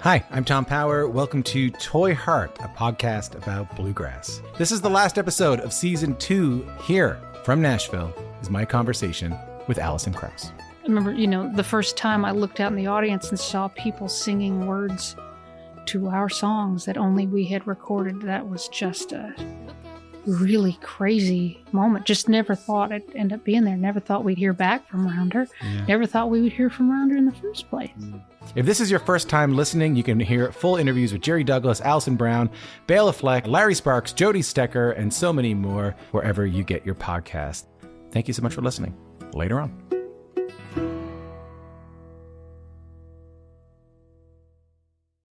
Hi, I'm Tom Power. Welcome to Toy Heart, a podcast about bluegrass. This is the last episode of Season 2. Here from Nashville is my conversation with Alison Krauss. I remember, the first time I looked out in the audience and saw people singing words to our songs that only we had recorded. That was just a really crazy moment. Just never thought it'd end up being there. Never thought we'd hear back from Rounder. Yeah. Never thought we would hear from Rounder in the first place. If this is your first time listening, you can hear full interviews with Jerry Douglas, Alison Brown, Bela Fleck, Larry Sparks, Jody Stecker, and so many more wherever you get your podcast. Thank you so much for listening. Later on.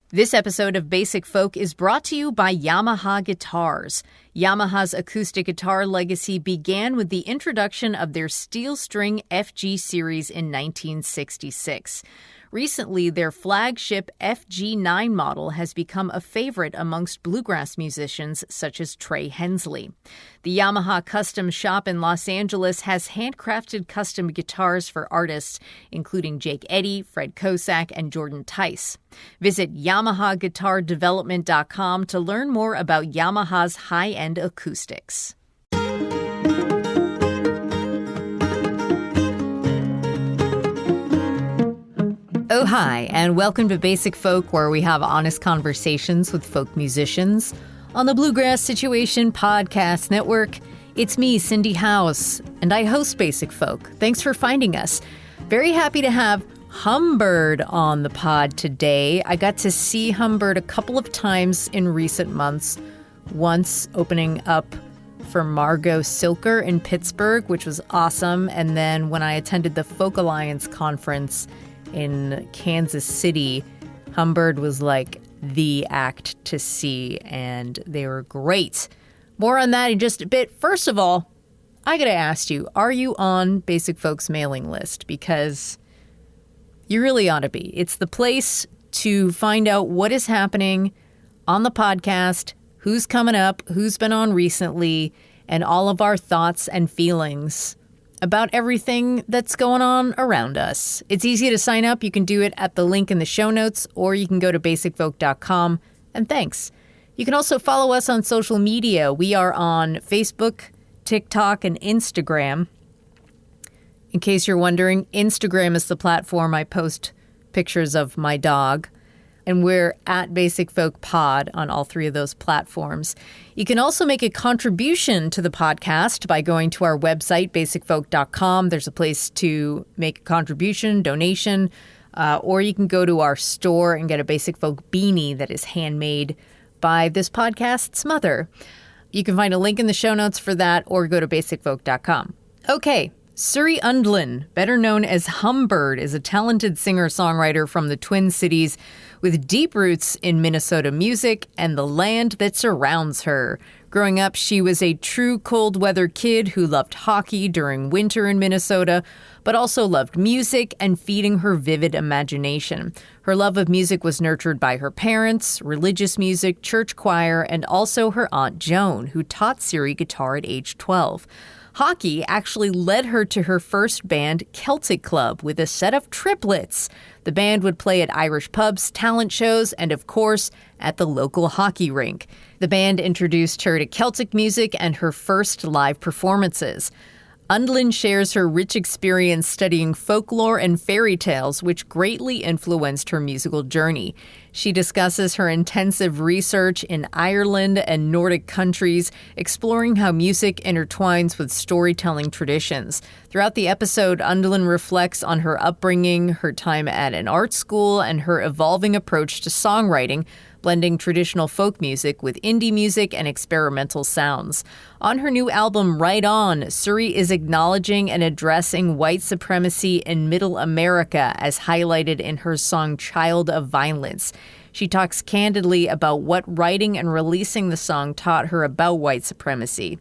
This episode of Basic Folk is brought to you by Yamaha Guitars. Yamaha's acoustic guitar legacy began with the introduction of their steel string FG series in 1966. Recently, their flagship FG9 model has become a favorite amongst bluegrass musicians such as Trey Hensley. The Yamaha Custom Shop in Los Angeles has handcrafted custom guitars for artists, including Jake Eddy, Fred Kosak, and Jordan Tice. Visit YamahaGuitarDevelopment.com to learn more about Yamaha's high-end acoustics. Oh, hi, and welcome to Basic Folk, where we have honest conversations with folk musicians on the Bluegrass Situation Podcast Network. It's me, Cindy House, and I host Basic Folk. Thanks for finding us. Very happy to have Humbird on the pod today. I got to see Humbird a couple of times in recent months, once opening up for Margot Silker in Pittsburgh, which was awesome, and then when I attended the Folk Alliance conference in Kansas City, Humbird was like the act to see, and they were great. More on that in just a bit. First of all, I gotta ask you, are you on Basic Folk's mailing list? Because you really ought to be. It's the place to find out what is happening on the podcast, who's coming up, who's been on recently, and all of our thoughts and feelings about everything that's going on around us. It's easy to sign up. You can do it at the link in the show notes, or you can go to basicfolk.com. And thanks. You can also follow us on social media. We are on Facebook, TikTok, and Instagram. In case you're wondering, Instagram is the platform I post pictures of my dog. And we're at Basic Folk Pod on all three of those platforms. You can also make a contribution to the podcast by going to our website, basicfolk.com. There's a place to make a contribution, donation, or you can go to our store and get a Basic Folk beanie that is handmade by this podcast's mother. You can find a link in the show notes for that, or go to basicfolk.com. Okay. Siri Undlin, better known as Humbird, is a talented singer-songwriter from the Twin Cities with deep roots in Minnesota music and the land that surrounds her. Growing up, she was a true cold-weather kid who loved hockey during winter in Minnesota, but also loved music and feeding her vivid imagination. Her love of music was nurtured by her parents, religious music, church choir, and also her Aunt Joan, who taught Siri guitar at age 12. Hockey actually led her to her first band, Celtic Club, with a set of triplets. The band would play at Irish pubs, talent shows, and of course, at the local hockey rink. The band introduced her to Celtic music and her first live performances. Undlin shares her rich experience studying folklore and fairy tales, which greatly influenced her musical journey. She discusses her intensive research in Ireland and Nordic countries, exploring how music intertwines with storytelling traditions. Throughout the episode, Undlin reflects on her upbringing, her time at an art school, and her evolving approach to songwriting, blending traditional folk music with indie music and experimental sounds. On her new album, Right On, Suri is acknowledging and addressing white supremacy in Middle America, as highlighted in her song Child of Violence. She talks candidly about what writing and releasing the song taught her about white supremacy.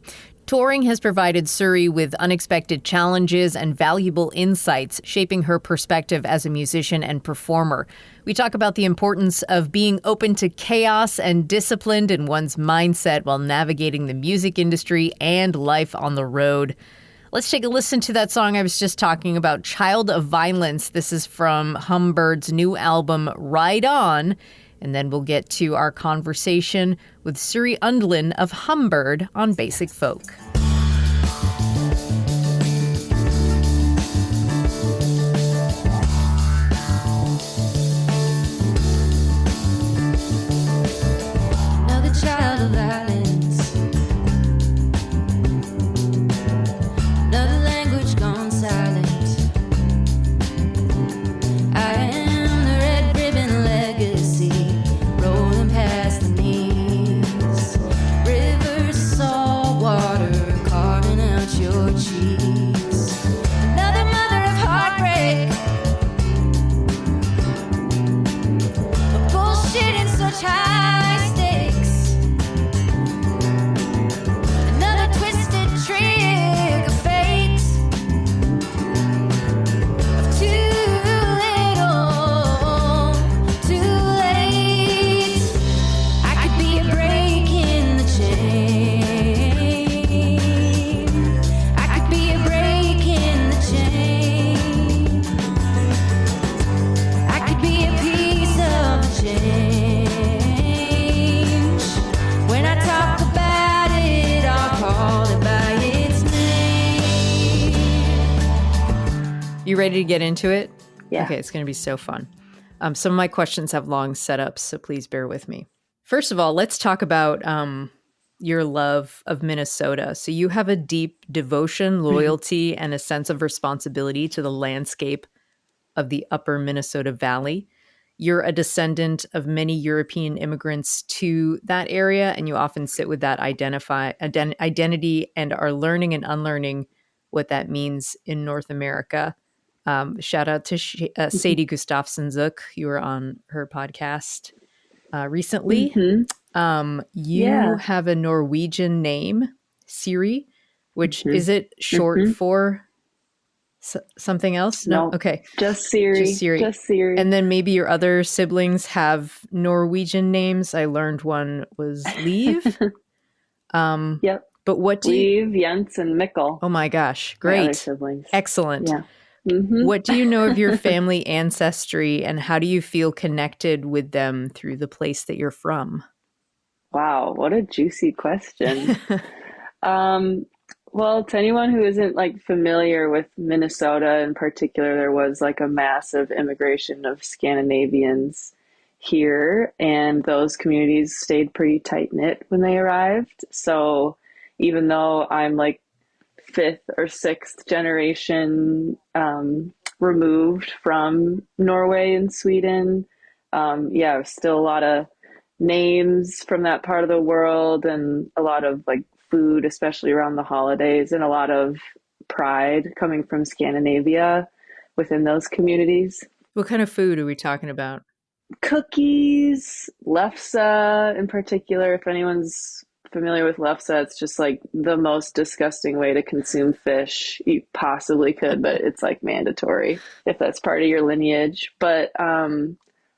Touring has provided Suri with unexpected challenges and valuable insights, shaping her perspective as a musician and performer. We talk about the importance of being open to chaos and disciplined in one's mindset while navigating the music industry and life on the road. Let's take a listen to that song I was just talking about, Child of Violence. This is from Humbird's new album, Ride On. And then we'll get to our conversation with Siri Undlin of Humbird on Basic Folk. Another child of violence, another language gone silent. I am the red ribbon legacy, rolling past the knees. Rivers, salt water, carving out your cheeks. Another mother of heartbreak, of bullshit in such high stakes. Another twisted trick of fate, of too little, too late. I could be a break in the chain. I could be a break in the chain. I could be a piece of change. When I talk about it, I'll call it by its name. You ready to get into it? Yeah. Okay, it's going to be so fun. Some of my questions have long setups, so please bear with me. First of all, let's talk about your love of Minnesota. So you have a deep devotion, loyalty, and a sense of responsibility to the landscape of the upper Minnesota Valley. You're a descendant of many European immigrants to that area, and you often sit with that identity and are learning and unlearning what that means in North America. Shout out to Sadie Gustafsson-Zook. You were on her podcast recently. You Yeah. have a Norwegian name, Siri, which is it short for something else? No? No. Okay. Just Siri. Just Siri. Just Siri. And then maybe your other siblings have Norwegian names. I learned one was Liv. Yep. But what do you... Liv, Jens, and Mikkel. Oh my gosh. My other Great. siblings. Excellent. Yeah. Mm-hmm. What do you know of your family ancestry, and how do you feel connected with them through the place that you're from? Wow, what a juicy question. Well, to anyone who isn't like familiar with Minnesota in particular, there was like a massive immigration of Scandinavians here, and those communities stayed pretty tight-knit when they arrived. So even though I'm like fifth or sixth generation removed from Norway and Sweden, still a lot of names from that part of the world, and a lot of like food, especially around the holidays, and a lot of pride coming from Scandinavia within those communities. What kind of food are we talking about? Cookies, lefse in particular. If anyone's familiar with lefse, it's just like the most disgusting way to consume fish you possibly could, but it's like mandatory if that's part of your lineage. But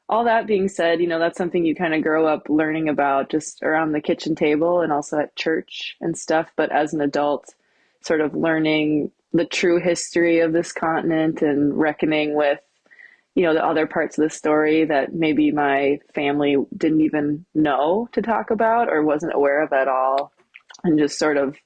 all that being said, that's something you kind of grow up learning about just around the kitchen table and also at church and stuff. But as an adult, sort of learning the true history of this continent and reckoning with, the other parts of the story that maybe my family didn't even know to talk about or wasn't aware of at all. And just sort of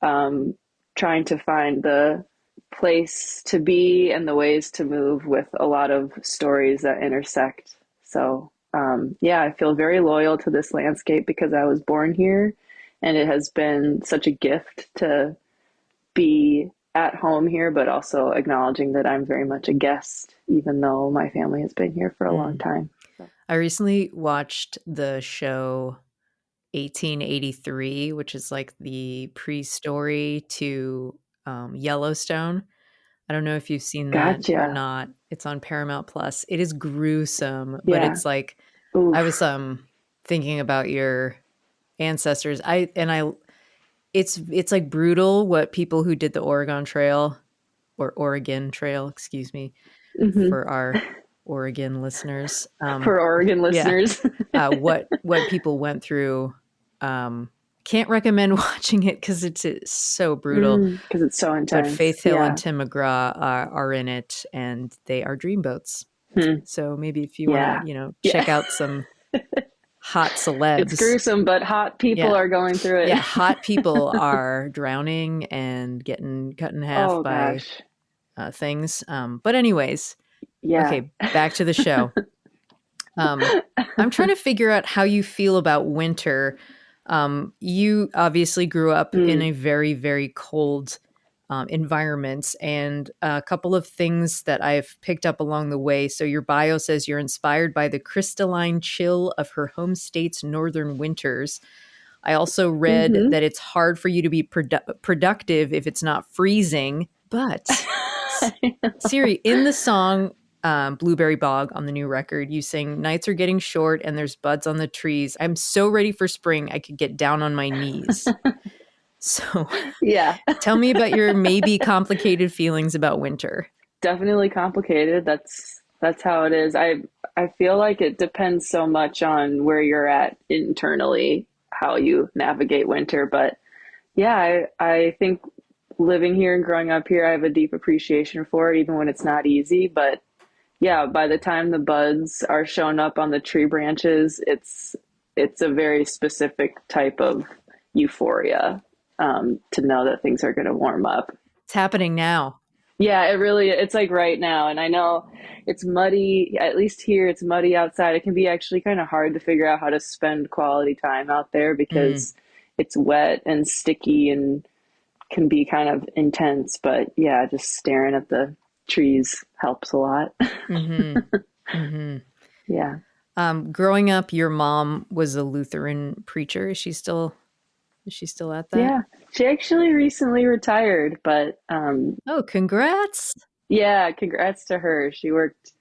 trying to find the place to be and the ways to move with a lot of stories that intersect. So, I feel very loyal to this landscape because I was born here, and it has been such a gift to be at home here, but also acknowledging that I'm very much a guest, even though my family has been here for a long time. I recently watched the show 1883, which is like the pre-story to Yellowstone. I don't know if you've seen that Gotcha. or not. It's on Paramount Plus. It is gruesome, but Yeah. it's like Oof. I was thinking about your ancestors. It's like brutal what people who did the Oregon Trail or Oregon Trail, excuse me, Mhm. for our Oregon listeners. For Oregon listeners. What people went through Can't recommend watching it because it's so brutal. Because it's so But intense. Faith Hill Yeah. and Tim McGraw are in it, and they are dreamboats. So maybe if you Yeah. want to, Yeah. check out some hot celebs. It's gruesome, but hot people Yeah. are going through it. Yeah, hot people are drowning and getting cut in half Oh, by gosh. things. But anyways, Yeah. okay, back to the show. I'm trying to figure out how you feel about winter. You obviously grew up in a very, very cold environment, and a couple of things that I've picked up along the way. So your bio says you're inspired by the crystalline chill of her home state's northern winters. I also read that it's hard for you to be productive if it's not freezing. But Siri, in the song Blueberry Bog on the new record, you sing, "Nights are getting short and there's buds on the trees. I'm so ready for spring I could get down on my knees." So Yeah. tell me about your maybe complicated feelings about winter. Definitely complicated. That's how it is. I feel like it depends so much on where you're at internally, how you navigate winter. But yeah, I think living here and growing up here, I have a deep appreciation for it, even when it's not easy. But yeah, by the time the buds are showing up on the tree branches, it's a very specific type of euphoria, to know that things are going to warm up. It's happening now. Yeah, it's like right now. And I know it's muddy, at least here, it's muddy outside. It can be actually kind of hard to figure out how to spend quality time out there because it's wet and sticky and can be kind of intense. But yeah, just staring at the trees helps a lot. Yeah. Growing up, your mom was a Lutheran preacher. Is she still at that? Yeah. She actually recently retired, but Oh, congrats. yeah, congrats to her. She worked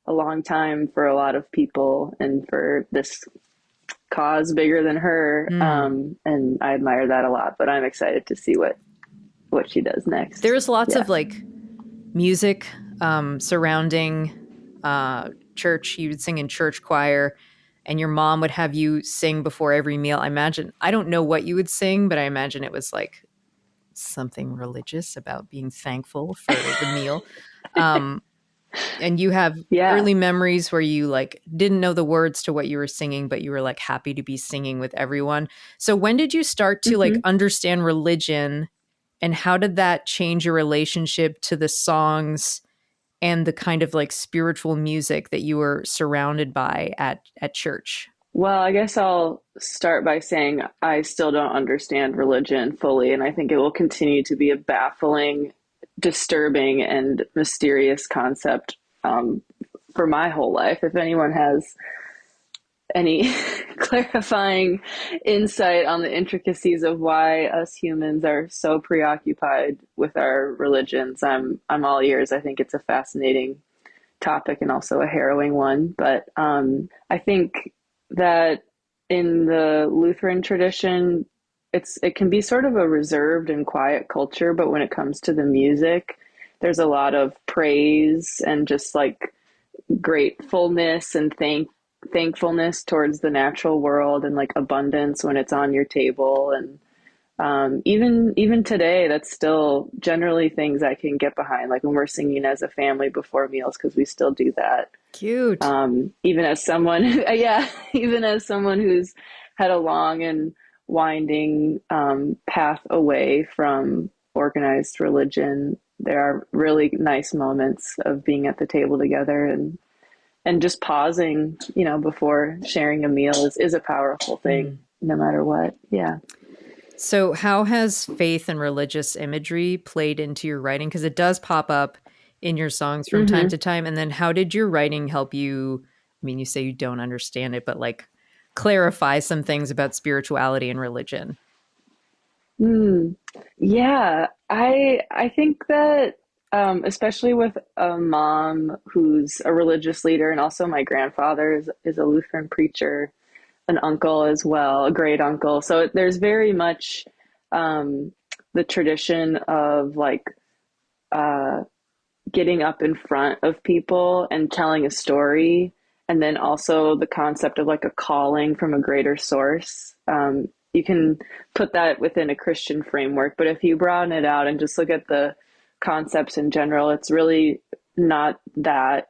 a long time for a lot of people and for this cause bigger than her. And I admire that a lot, but I'm excited to see what she does next. There's lots of like music surrounding church. You would sing in church choir, and your mom would have you sing before every meal. I don't know what you would sing, but I imagine it was like something religious about being thankful for the meal. And you have early memories where you like didn't know the words to what you were singing, but you were like happy to be singing with everyone. So when did you start to like understand religion, and how did that change your relationship to the songs and the kind of like spiritual music that you were surrounded by at church? Well, I guess I'll start by saying I still don't understand religion fully, and I think it will continue to be a baffling, disturbing, and mysterious concept for my whole life. If anyone has any clarifying insight on the intricacies of why us humans are so preoccupied with our religions, I'm all ears. I think it's a fascinating topic and also a harrowing one. But I think that in the Lutheran tradition, it can be sort of a reserved and quiet culture, but when it comes to the music, there's a lot of praise and just like gratefulness and thankfulness towards the natural world and like abundance when it's on your table. And even today, that's still generally things I can get behind, like when we're singing as a family before meals, because we still do that. Cute. Even as someone even as someone who's had a long and winding path away from organized religion, there are really nice moments of being at the table together and just pausing, before sharing a meal is a powerful thing, no matter what. Yeah. So how has faith and religious imagery played into your writing? Because it does pop up in your songs from time to time. And then how did your writing help you? I mean, you say you don't understand it, but like clarify some things about spirituality and religion. Yeah, I think that especially with a mom who's a religious leader, and also my grandfather is a Lutheran preacher, an uncle as well, a great uncle. So there's very much the tradition of like getting up in front of people and telling a story, and then also the concept of like a calling from a greater source. you can put that within a Christian framework. But if you broaden it out and just look at the concepts in general, it's really not that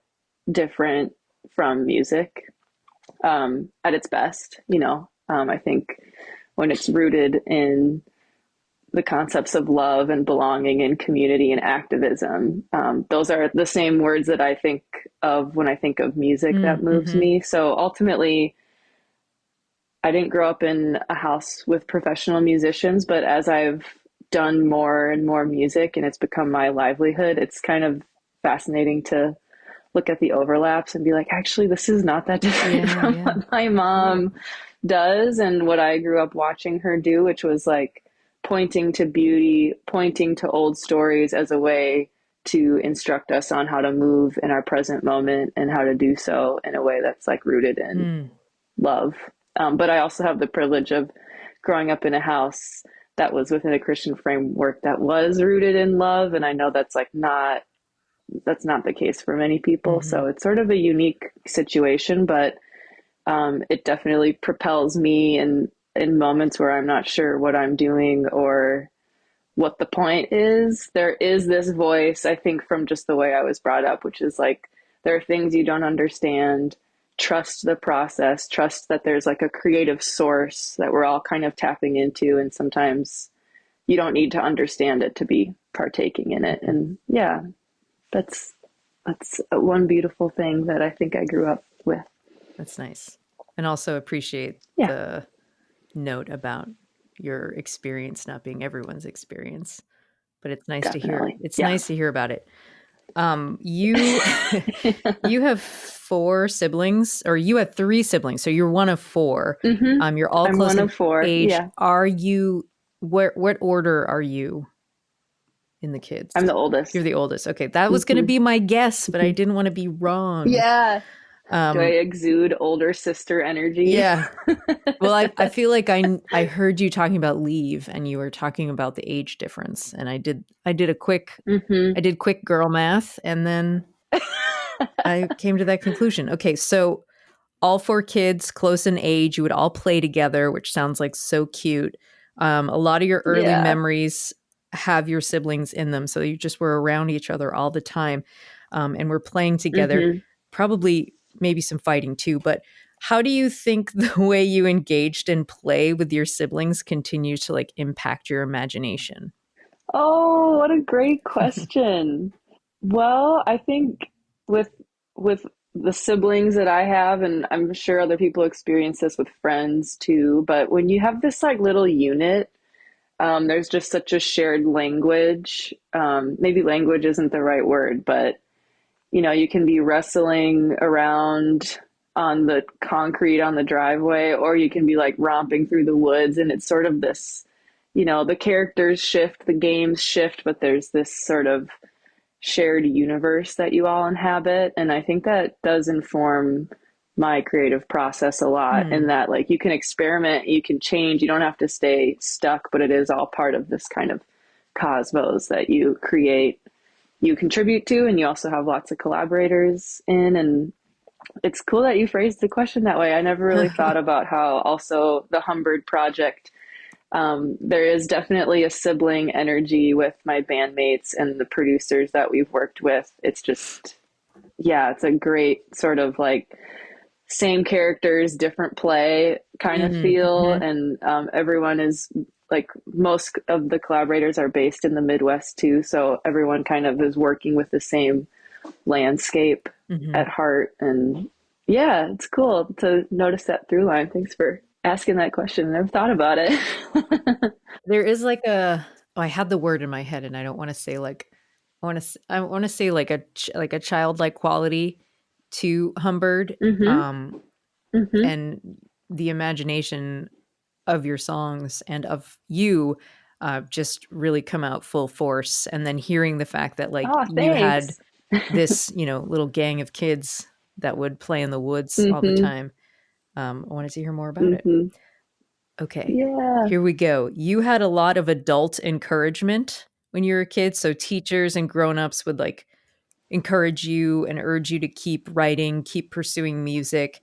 different from music at its best. I think when it's rooted in the concepts of love and belonging and community and activism, those are the same words that I think of when I think of music that moves me. So ultimately, I didn't grow up in a house with professional musicians, but as I've done more and more music and it's become my livelihood, it's kind of fascinating to look at the overlaps and be like, actually, this is not that different from what my mom does and what I grew up watching her do, which was like pointing to beauty, pointing to old stories as a way to instruct us on how to move in our present moment and how to do so in a way that's like rooted in love. But I also have the privilege of growing up in a house that was within a Christian framework that was rooted in love. And I know that's not the case for many people. So it's sort of a unique situation, but it definitely propels me in moments where I'm not sure what I'm doing or what the point is. There is this voice, I think, from just the way I was brought up, which is like, there are things you don't understand. Trust the process, trust that there's like a creative source that we're all kind of tapping into. And sometimes you don't need to understand it to be partaking in it. And yeah, that's one beautiful thing that I think I grew up with. That's nice. And also appreciate the note about your experience not being everyone's experience, but it's nice to hear. It's nice to hear about it. You have 4 siblings, or you had 3 siblings, so you're one of 4. You're all close one in of 4. age. Yeah. Are you? What order are you in the kids? I'm the oldest. You're the oldest. Okay, that was going to be my guess, but I didn't want to be wrong. Yeah. Do I exude older sister energy? Yeah. Well, I feel like I heard you talking about leave, and you were talking about the age difference, and I did a quick I did quick girl math, and then I came to that conclusion. Okay, so all 4 kids close in age, you would all play together, which sounds like so cute. A lot of your early memories have your siblings in them, so you just were around each other all the time, and we're playing together. Probably maybe some fighting too, but how do you think the way you engaged in play with your siblings continues to like impact your imagination? Oh, what a great question. Well, I think with the siblings that I have, and I'm sure other people experience this with friends too, but when you have this like little unit, there's just such a shared language. Maybe language isn't the right word, but you can be wrestling around on the concrete on the driveway, or you can be like romping through the woods, and it's sort of this, the characters shift, the games shift, but there's this sort of shared universe that you all inhabit. And I think that does inform my creative process a lot, in that like you can experiment, you can change, you don't have to stay stuck, but it is all part of this kind of cosmos that you create, you contribute to, and you also have lots of collaborators in. And it's cool that you phrased the question that way. I never really thought about how also the Humbird project, there is definitely a sibling energy with my bandmates and the producers that we've worked with. It's just, it's a great sort of like same characters, different play kind of feel. And everyone is like, most of the collaborators are based in the Midwest too. So everyone kind of is working with the same landscape at heart. And yeah, it's cool to notice that through line. Thanks for asking that question. I never thought about it. There is like I had the word in my head, and I don't want to say like, I want to say like a childlike quality to Humbird, and the imagination of your songs and of you just really come out full force. And then hearing the fact that like you had this, little gang of kids that would play in the woods all the time. I wanted to hear more about it. Okay. Yeah. Here we go. You had a lot of adult encouragement when you were a kid. So teachers and grownups would like encourage you and urge you to keep writing, keep pursuing music.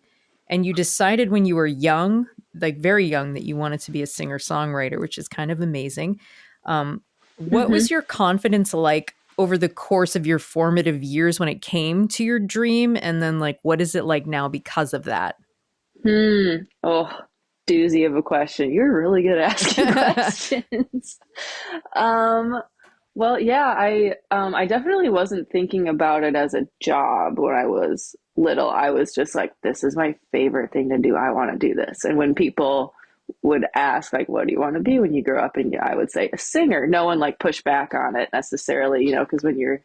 And you decided when you were young like very young that you wanted to be a singer-songwriter, which is kind of amazing. What was your confidence like over the course of your formative years when it came to your dream? And then like, what is it like now because of that? Oh, doozy of a question. You're really good at asking questions. Well, yeah, I definitely wasn't thinking about it as a job when I was little. I was just like, this is my favorite thing to do. I want to do this. And when people would ask like, what do you want to be when you grow up? And I would say a singer. No one like pushed back on it necessarily, you know, because when you're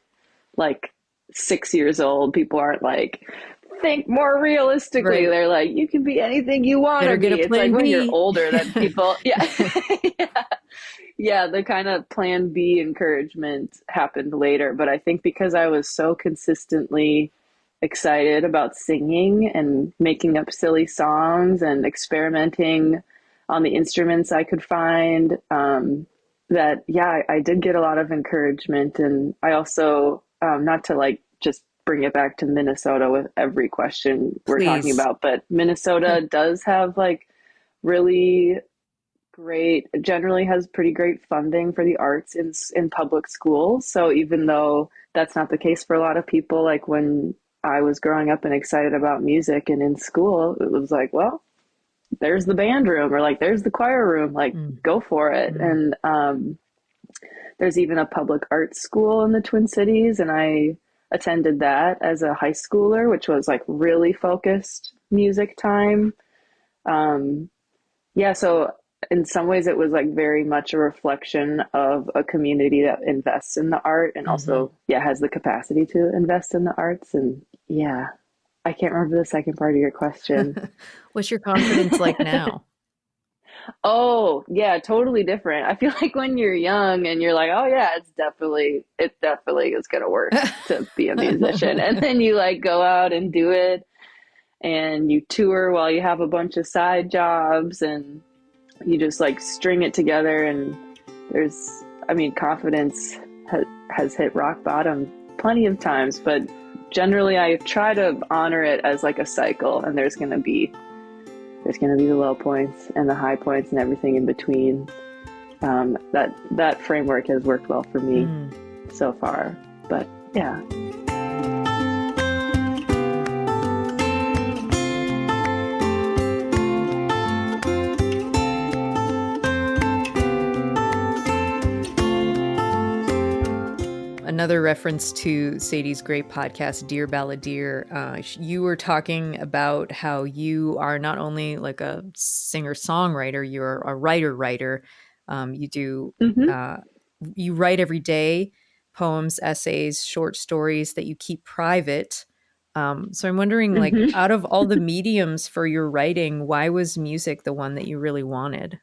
like 6 years old, people aren't like, think more realistically. Right. They're like, you can be anything you want to be. It's like when you're older that people, yeah. Yeah, the kind of plan B encouragement happened later. But I think because I was so consistently excited about singing and making up silly songs and experimenting on the instruments I could find, that, yeah, I did get a lot of encouragement. And I also, not to like just bring it back to Minnesota with every question we're talking about, but Minnesota does have like really generally has pretty great funding for the arts in public schools. So even though that's not the case for a lot of people, like when I was growing up and excited about music and in school, it was like, well, there's the band room or like there's the choir room, like go for it. And there's even a public arts school in the Twin Cities, and I attended that as a high schooler, which was like really focused music time. Yeah, so in some ways it was like very much a reflection of a community that invests in the art and also, yeah, has the capacity to invest in the arts. And yeah, I can't remember the second part of your question. What's your confidence like now? Oh, yeah, totally different. I feel like when you're young and you're like, oh yeah, it definitely is going to work to be a musician. And then you like go out and do it and you tour while you have a bunch of side jobs and you just like string it together. And confidence has hit rock bottom plenty of times, but generally I try to honor it as like a cycle, and there's going to be the low points and the high points and everything in between. That framework has worked well for me so far, but yeah. Another reference to Sadie's great podcast, Dear Balladeer. You were talking about how you are not only like a singer-songwriter, you're a writer. You write every day, poems, essays, short stories that you keep private. So I'm wondering, like, out of all the mediums for your writing, why was music the one that you really wanted?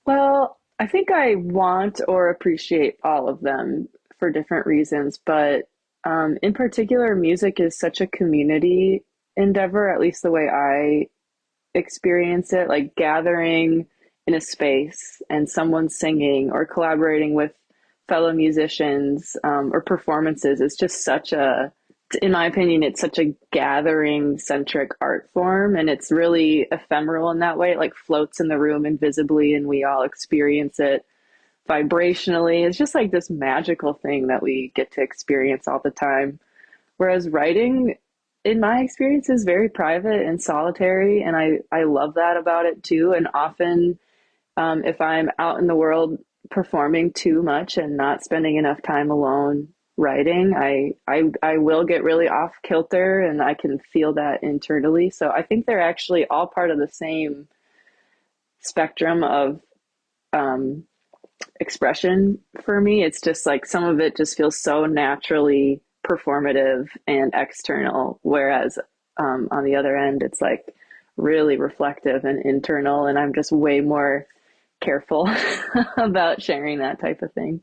Well, I think I want or appreciate all of them for different reasons, but in particular, music is such a community endeavor, at least the way I experience it, like gathering in a space and someone singing or collaborating with fellow musicians or performances is just in my opinion, it's such a gathering centric art form, and it's really ephemeral in that way. It like floats in the room invisibly and we all experience it vibrationally. It's just like this magical thing that we get to experience all the time. Whereas writing, in my experience, is very private and solitary. And I love that about it too. And often if I'm out in the world performing too much and not spending enough time alone writing, I will get really off kilter, and I can feel that internally. So I think they're actually all part of the same spectrum of expression for me. It's just like some of it just feels so naturally performative and external, whereas on the other end it's like really reflective and internal, and I'm just way more careful about sharing that type of thing.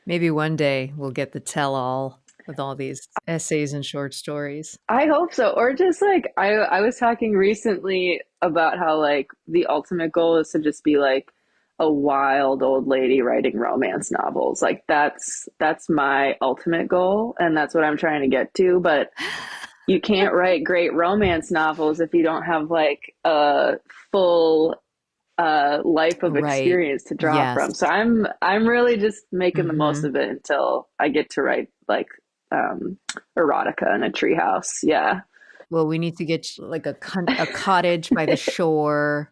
Maybe one day we'll get the tell-all with all these essays and short stories. I hope so. Or just like I was talking recently about how like the ultimate goal is to just be like a wild old lady writing romance novels. Like that's my ultimate goal, and that's what I'm trying to get to. But you can't write great romance novels if you don't have like a full life of Right. experience to draw Yes. from. So I'm really just making the most Hmm. of it until I get to write like erotica in a treehouse. Yeah. Well, we need to get like a cottage by the shore.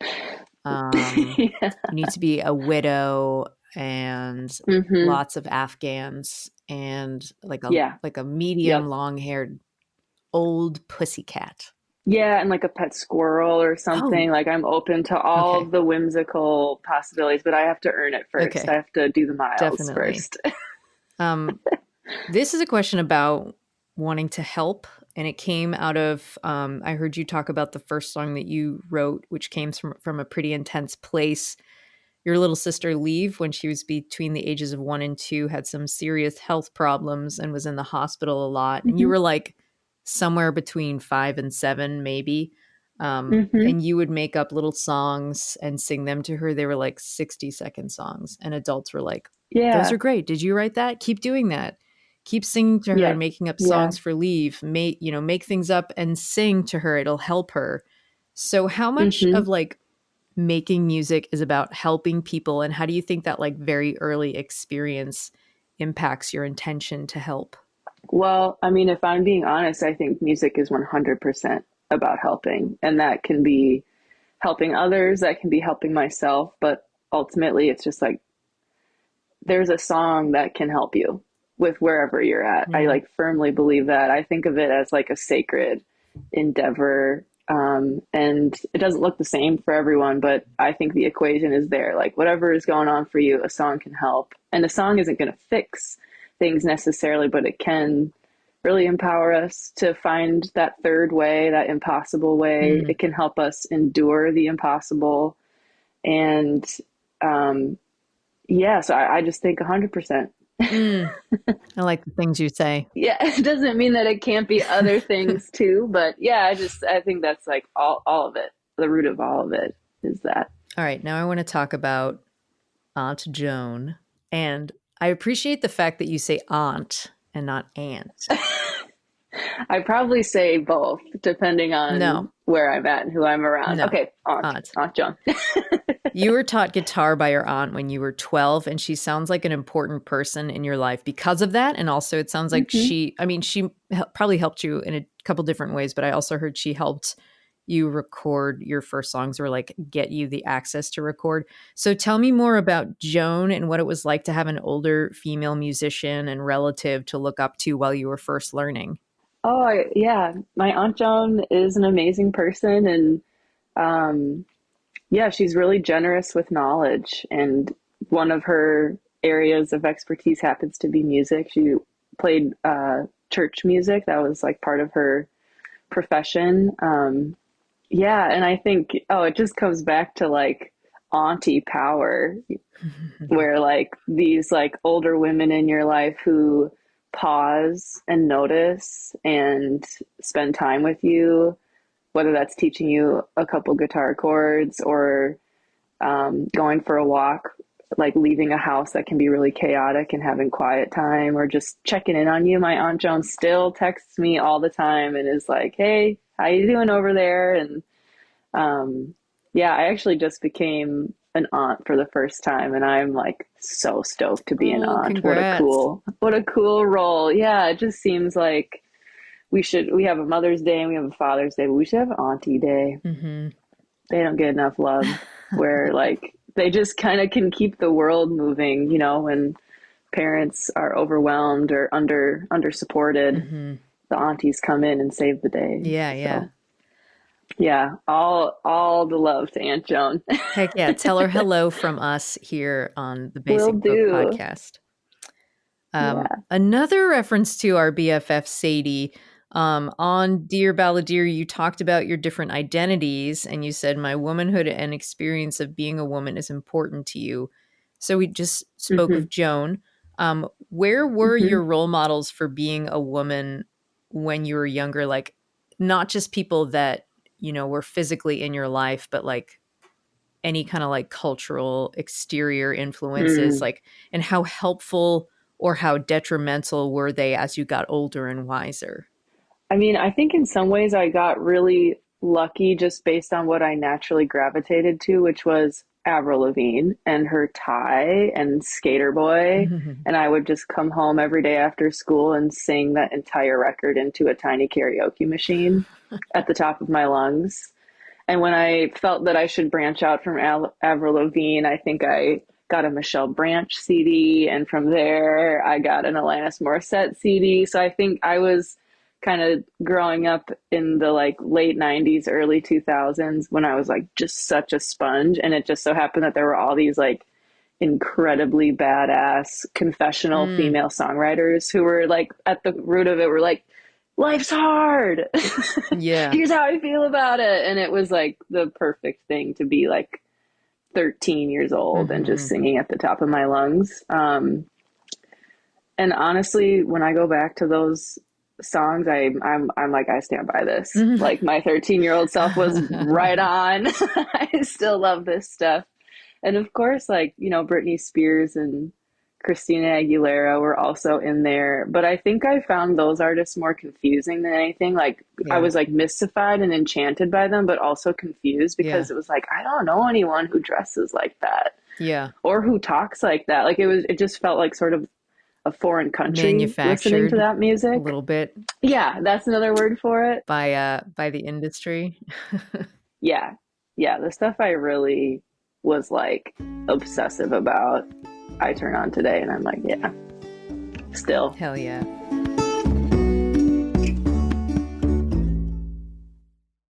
Yeah. You need to be a widow and Hmm. lots of Afghans and Yeah. like a medium Yep. long-haired old pussycat. Yeah, and like a pet squirrel or Oh, something. Like I'm open to all okay. of the whimsical possibilities, but I have to earn it first. I Okay. have to do the miles Definitely. first. Um, this is a question about wanting to help, and it came out of I heard you talk about the first song that you wrote, which came from a pretty intense place. Your little sister, Leave, when she was between the ages of 1 and 2, had some serious health problems and was in the hospital a lot. And you Hmm. were like somewhere between 5 and 7, maybe. Hmm. And you would make up little songs and sing them to her. They were like 60-second songs. And adults were like, those Yeah. are great. Did you write that? Keep doing that. Keep singing to her and Yep. making up Yeah. songs for Leave. Make things up and sing to her. It'll help her. So how much Hmm. of like making music is about helping people, and how do you think that like very early experience impacts your intention to help? Well, I mean, if I'm being honest, I think music is 100% about helping, and that can be helping others, that can be helping myself, but ultimately it's just like there's a song that can help you with wherever you're at. I Mm, like firmly believe that. I think of it as like a sacred endeavor. And it doesn't look the same for everyone, but I think the equation is there. Like whatever is going on for you, a song can help. And a song isn't going to fix things necessarily, but it can really empower us to find that third way, that impossible way. mm, It can help us endure the impossible. And um, yeah, so I just think 100%. mm. I like the things you say. Yeah, it doesn't mean that it can't be other things too, but yeah, I think that's like all of it. The root of all of it is that. All right, now I want to talk about Aunt Joan. And I appreciate the fact that you say aunt and not aunt. I probably say both depending No, on where I'm at and who I'm around. no, Okay, aunt. Aunt Joan. You were taught guitar by your aunt when you were 12, and she sounds like an important person in your life because of that. And also, it sounds like Hmm. she probably helped you in a couple different ways, but I also heard she helped you record your first songs, or like get you the access to record. So tell me more about Joan and what it was like to have an older female musician and relative to look up to while you were first learning. Yeah, my Aunt Joan is an amazing person, and um, yeah, she's really generous with knowledge, and one of her areas of expertise happens to be music. She played church music. That was like part of her profession. Yeah, and I think, oh, it just comes back to like auntie power, where like these like older women in your life who pause and notice and spend time with you, whether that's teaching you a couple guitar chords or going for a walk, like leaving a house that can be really chaotic and having quiet time, or just checking in on you. My Aunt Joan still texts me all the time and is like, "Hey, how you doing over there?" And yeah, I actually just became an aunt for the first time, and I'm like so stoked to be an Oh, aunt. congrats. What a cool role. Yeah, it just seems like we have a Mother's Day and we have a Father's Day, but we should have an Auntie Day. Hmm. They don't get enough love, where like they just kind of can keep the world moving, when parents are overwhelmed or under supported, Hmm. the aunties come in and save the day. Yeah, yeah. So yeah, all the love to Aunt Joan. Heck yeah. Tell her hello from us here on the Will Basic Folk do. Podcast. Yeah. Another reference to our BFF Sadie. On Dear Balladeer, you talked about your different identities, and you said, my womanhood and experience of being a woman is important to you. So we just spoke Hmm. of Joan. Where were Hmm. your role models for being a woman when you were younger? Like, not just people that, were physically in your life, but like any kind of like cultural exterior influences, Mm. like, and how helpful or how detrimental were they as you got older and wiser? I mean, I think in some ways I got really lucky just based on what I naturally gravitated to, which was Avril Lavigne and her tie and Skater Boy. And I would just come home every day after school and sing that entire record into a tiny karaoke machine at the top of my lungs. And when I felt that I should branch out from Avril Lavigne, I think I got a Michelle Branch CD. And from there, I got an Alanis Morissette CD. So I think I was kind of growing up in the like late 90s, early 2000s when I was like just such a sponge. And it just so happened that there were all these like incredibly badass confessional female songwriters who were like at the root of it were like, life's hard. Yeah. Here's how I feel about it. And it was like the perfect thing to be like 13 years old and just singing at the top of my lungs. And honestly, when I go back to those songs, I'm like, I stand by this. Like my 13-year-old self was right on. I still love this stuff. And of course, like, you know, Britney Spears and Christina Aguilera were also in there, but I think I found those artists more confusing than anything. Like I was like mystified and enchanted by them, but also confused because it was like, I don't know anyone who dresses like that. Yeah. Or who talks like that. Like it just felt like sort of a foreign country listening to that music. A little bit. Yeah, that's another word for it. By the industry. Yeah. The stuff I really was like obsessive about, I turn on today and I'm like, yeah, still. Hell yeah.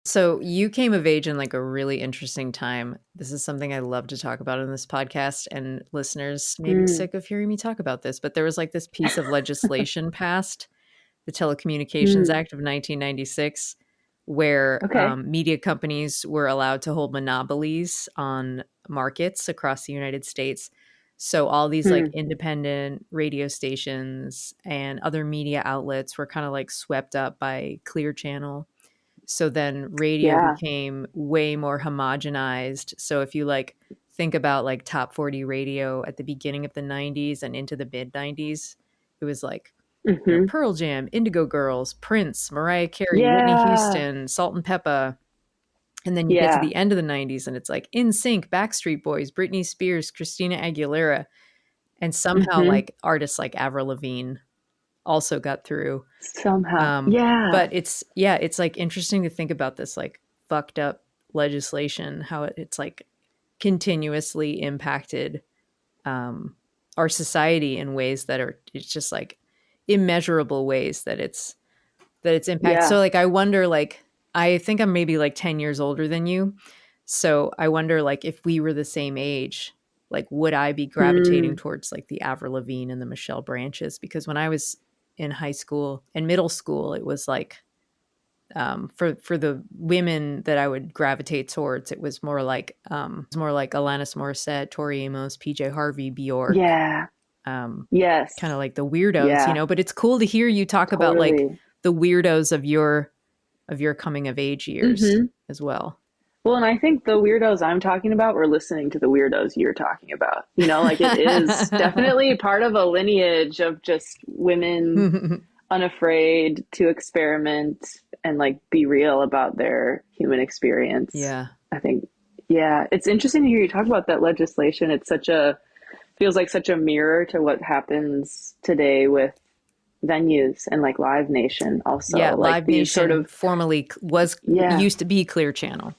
So you came of age in like a really interesting time. This is something I love to talk about in this podcast, and listeners may be sick of hearing me talk about this, but there was like this piece of legislation passed, the Telecommunications Act of 1996, where media companies were allowed to hold monopolies on markets across the United States. So all these like independent radio stations and other media outlets were kind of like swept up by Clear Channel. So then radio became way more homogenized. So if you like think about like top 40 radio at the beginning of the 90s and into the mid 90s, it was like you know, Pearl Jam, Indigo Girls, Prince, Mariah Carey, Whitney Houston, Salt and Pepper. And then you get to the end of the 90s and it's like NSYNC, Backstreet Boys, Britney Spears, Christina Aguilera. And somehow like artists like Avril Lavigne also got through somehow. But it's like interesting to think about this like fucked up legislation, how it's like continuously impacted our society in ways that are, it's just like immeasurable ways that it's impacted. So like I wonder, like I think I'm maybe like 10 years older than you, so I wonder like if we were the same age, like would I be gravitating towards like the Avril Lavigne and the Michelle Branches? Because when I was in high school and middle school, it was like for the women that I would gravitate towards, it was more like Alanis Morissette, Tori Amos, PJ Harvey, Bjork. Yes. Kind of like the weirdos, you know, but it's cool to hear you talk about like the weirdos of your coming of age years as well. Well, and I think the weirdos I'm talking about were listening to the weirdos you're talking about. You know, like it is definitely part of a lineage of just women unafraid to experiment and like be real about their human experience. Yeah. I think, it's interesting to hear you talk about that legislation. It's feels like such a mirror to what happens today with venues and like Live Nation also. Yeah, like Live Nation formerly used to be Clear Channel.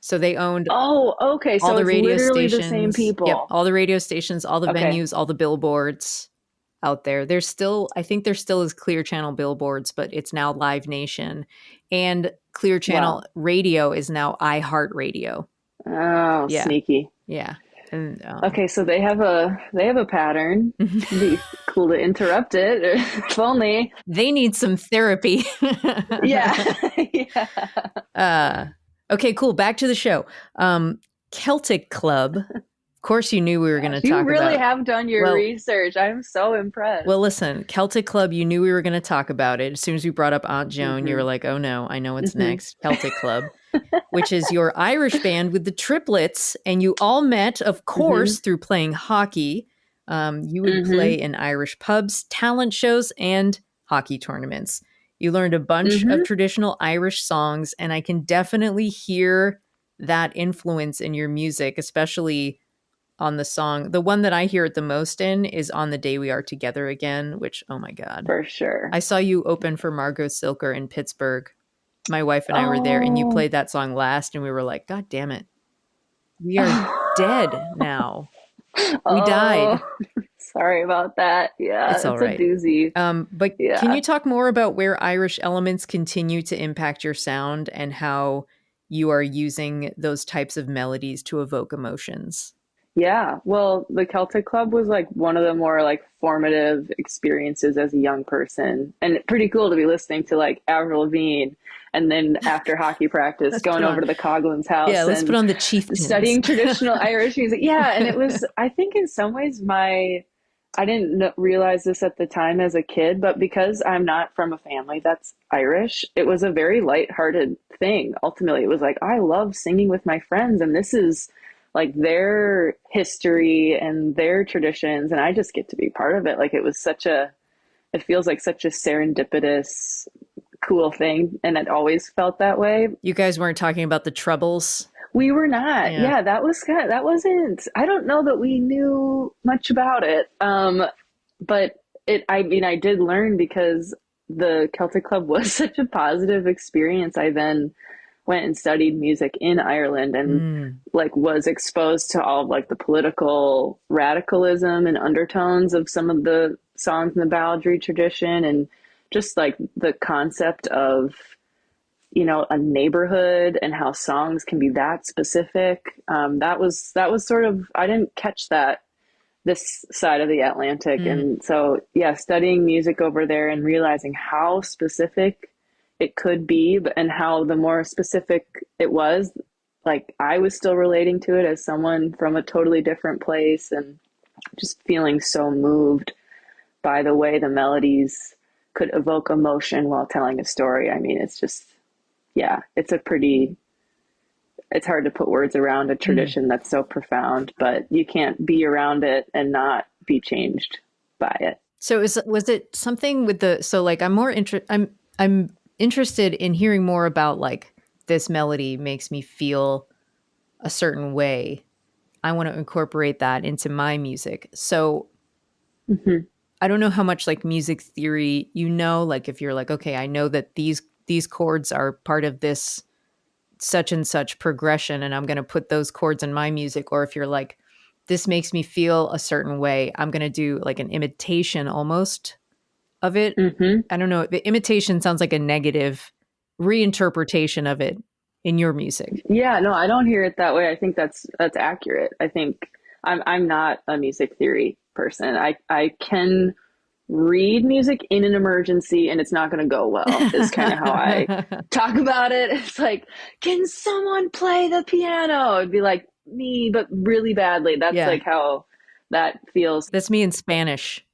So they owned okay. So all the radio literally stations, the same people. Yep, all the radio stations, all the venues, all the billboards out there. I think there still is Clear Channel billboards, but it's now Live Nation, and Clear Channel radio is now iHeartRadio. Oh, sneaky. Yeah. And, okay, so they have a pattern. It'd be cool to interrupt it, if only. They need some therapy. Yeah. Okay, cool. Back to the show. Celtic Club. Of course, you knew we were going to talk about. You really have done your research. I'm so impressed. Well, listen, Celtic Club, you knew we were going to talk about it. As soon as we brought up Aunt Joan, you were like, oh no, I know what's next. Celtic Club, which is your Irish band with the triplets. And you all met, of course, through playing hockey. You would play in Irish pubs, talent shows, and hockey tournaments. You learned a bunch of traditional Irish songs, and I can definitely hear that influence in your music, especially on the song. The one that I hear it the most in is On the Day We Are Together Again, which, oh my God. For sure. I saw you open for Margot Silker in Pittsburgh. My wife and I were there, and you Oh. played that song last, and we were like, God damn it. We are dead now. We died. Sorry about that. Yeah, It's all right. a doozy. But Yeah. can you talk more about where Irish elements continue to impact your sound and how you are using those types of melodies to evoke emotions? Yeah, well, the Celtic Club was like one of the more like formative experiences as a young person, and pretty cool to be listening to like Avril Lavigne, and then after hockey practice going over to the Coughlin's house. Yeah, let's and put on the Chieftains. studying traditional Irish music. Yeah, and it was, I think in some ways I didn't realize this at the time as a kid, but because I'm not from a family that's Irish, it was a very lighthearted thing. Ultimately, it was like, I love singing with my friends, and this is like their history and their traditions, and I just get to be part of it. Like it feels like such a serendipitous, cool thing, and it always felt that way. You guys weren't talking about the Troubles? We were not. Yeah, that wasn't, I don't know that we knew much about it. But I did learn because the Celtic Club was such a positive experience. I then went and studied music in Ireland and like was exposed to all of like the political radicalism and undertones of some of the songs in the balladry tradition, and just like the concept of, you know, a neighborhood and how songs can be that specific. That was sort of, I didn't catch that this side of the Atlantic. And so, yeah, studying music over there and realizing how specific it could be, and how the more specific it was, like I was still relating to it as someone from a totally different place, and just feeling so moved by the way the melodies could evoke emotion while telling a story. I mean, it's just, yeah, it's hard to put words around a tradition that's so profound, but you can't be around it and not be changed by it. So was it something with I'm interested in hearing more about like, this melody makes me feel a certain way. I want to incorporate that into my music. So I don't know how much like music theory, you know, like if you're like, okay, I know that these chords are part of this such and such progression, and I'm going to put those chords in my music. Or if you're like, this makes me feel a certain way, I'm going to do like an imitation almost of it. I don't know. The imitation sounds like a negative reinterpretation of it in your music. Yeah, no, I don't hear it that way. I think that's accurate. I think I'm not a music theory person. I can read music in an emergency and it's not going to go well, is kind of how I talk about it. It's like, can someone play the piano? It'd be like, me, but really badly. That's like how that feels. That's me in Spanish.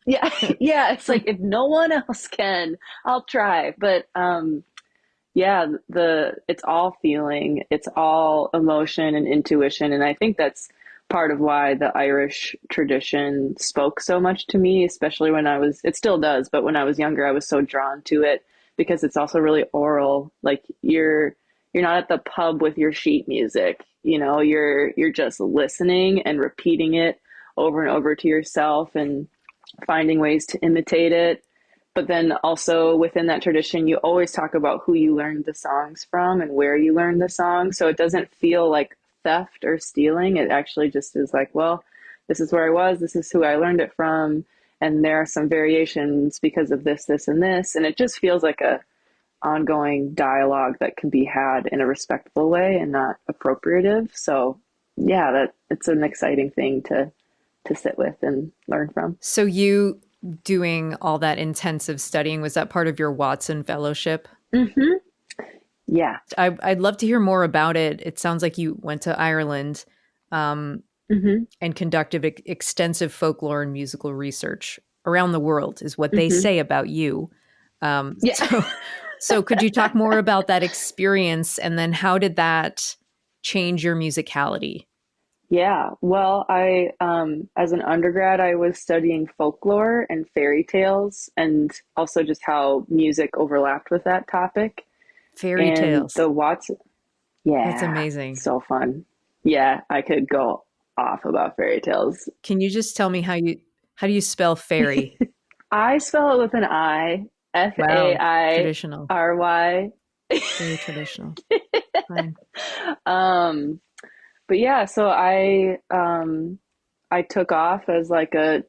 Yeah. Yeah. It's like, if no one else can, I'll try. But, yeah, it's all feeling, it's all emotion and intuition. And I think that's part of why the Irish tradition spoke so much to me, especially when it still does, but when I was younger, I was so drawn to it because it's also really oral. Like you're not at the pub with your sheet music, you know, you're just listening and repeating it over and over to yourself and finding ways to imitate it. But then also within that tradition, you always talk about who you learned the songs from and where you learned the songs. So it doesn't feel like theft or stealing. It actually just is like, well, this is where I was, this is who I learned it from, and there are some variations because of this, this, and this. And it just feels like a ongoing dialogue that can be had in a respectful way and not appropriative. So yeah, it's an exciting thing to sit with and learn from. So you doing all that intensive studying, was that part of your Watson Fellowship? Yeah. I'd love to hear more about it. It sounds like you went to Ireland and conducted extensive folklore and musical research around the world, is what they say about you. So could you talk more about that experience, and then how did that change your musicality? Yeah, well, I, as an undergrad, I was studying folklore and fairy tales, and also just how music overlapped with that topic. Fairy tales. The Watson, Yeah. That's amazing. So fun. Yeah, I could go off about fairy tales. Can you just tell me how do you spell fairy? I spell it with an I, Wow, traditional. Fairy. Very traditional. Fine. Um, but yeah, so I took off as like a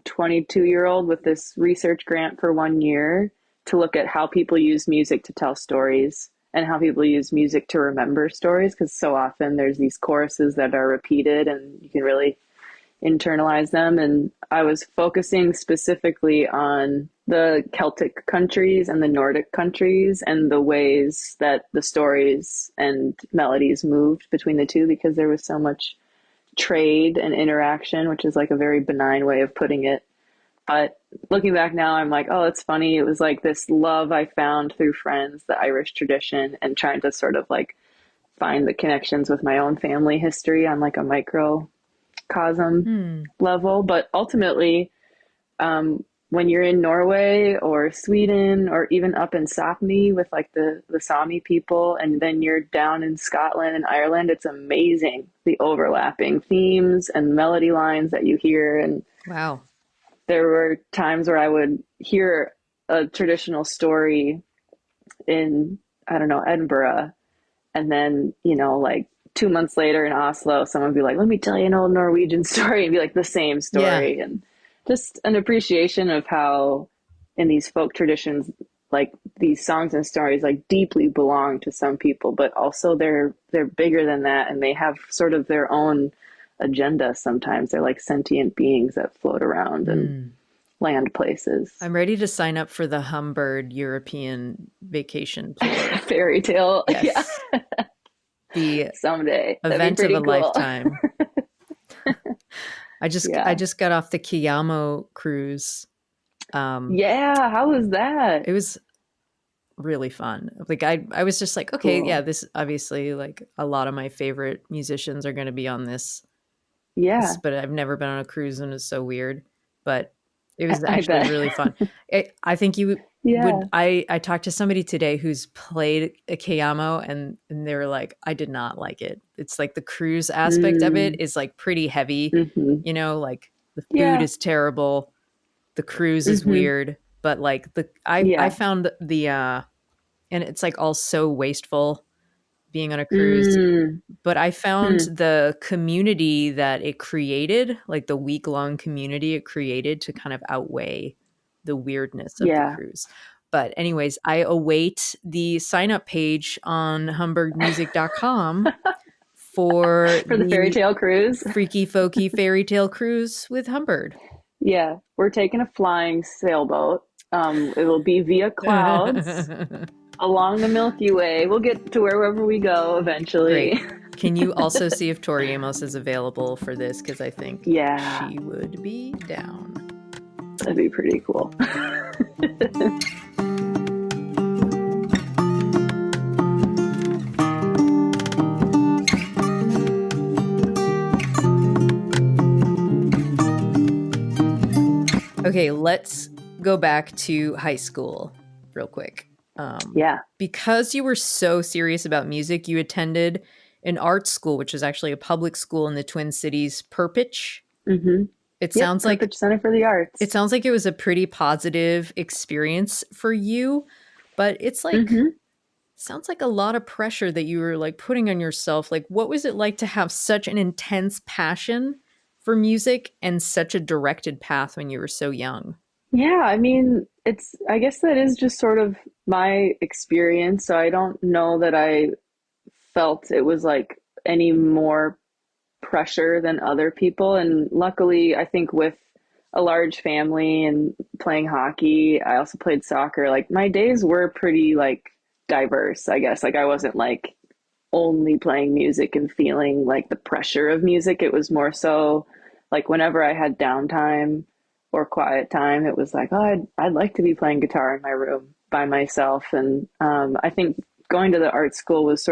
22-year-old with this research grant for 1 year to look at how people use music to tell stories and how people use music to remember stories, because so often there's these choruses that are repeated and you can really internalize them. And I was focusing specifically on the Celtic countries and the Nordic countries and the ways that the stories and melodies moved between the two, because there was so much trade and interaction, which is like a very benign way of putting it. But looking back now, I'm like, oh, it's funny. It was like this love I found through friends, the Irish tradition, and trying to sort of like find the connections with my own family history on like a microcosm level. But ultimately, when you're in Norway or Sweden or even up in Sapmi with like the Sami people, and then you're down in Scotland and Ireland, it's amazing the overlapping themes and melody lines that you hear. And Wow. there were times where I would hear a traditional story in, I don't know, Edinburgh, and then, you know, like 2 months later in Oslo, someone would be like, let me tell you an old Norwegian story, and be like the same story. And just an appreciation of how in these folk traditions, like these songs and stories like deeply belong to some people, but also they're bigger than that, and they have sort of their own agenda. Sometimes they're like sentient beings that float around and land places. I'm ready to sign up for the Humbird European vacation tour. Fairy tale. Yes. Yeah. The Someday. event of a cool. lifetime. I just got off the Kiyamo cruise. Yeah, how was that? It was really fun. Like I was just like, okay, Cool. yeah, this obviously like a lot of my favorite musicians are going to be on this. Yeah. But I've never been on a cruise and it's so weird. But it was I actually bet. really fun. I think you Yeah. would. I talked to somebody today who's played a Keyamo, and they were like, I did not like it. It's like the cruise aspect of it is like pretty heavy. Mhm. You know, like the food Yeah. is terrible. The cruise is weird, but like I found the and it's like all so wasteful being on a cruise. But I found the community that it created, like the week-long community it created, to kind of outweigh the weirdness of the cruise. But anyways, I await the sign-up page on humbirdmusic.com for the fairy tale cruise. Freaky Folky Fairy Tale Cruise with Humbird. Yeah, we're taking a flying sailboat. It will be via clouds along the Milky Way. We'll get to wherever we go eventually. Great. Can you also see if Tori Amos is available for this? Because I think she would be down. That'd be pretty cool. Okay, let's go back to high school real quick. Because you were so serious about music, you attended an art school, which is actually a public school in the Twin Cities, Perpich. Mm-hmm. It sounds like Perpich Center for the Arts. It sounds like it was a pretty positive experience for you, but it's like sounds like a lot of pressure that you were like putting on yourself. Like, what was it like to have such an intense passion for music and such a directed path when you were so young? Yeah, I mean, I guess that is just sort of my experience. So I don't know that I felt it was like any more pressure than other people. And luckily, I think with a large family and playing hockey, I also played soccer. Like my days were pretty like diverse, I guess. Like I wasn't like only playing music and feeling like the pressure of music. It was more so like whenever I had downtime or quiet time, it was like, oh, I'd like to be playing guitar in my room by myself. And I think going to the art school was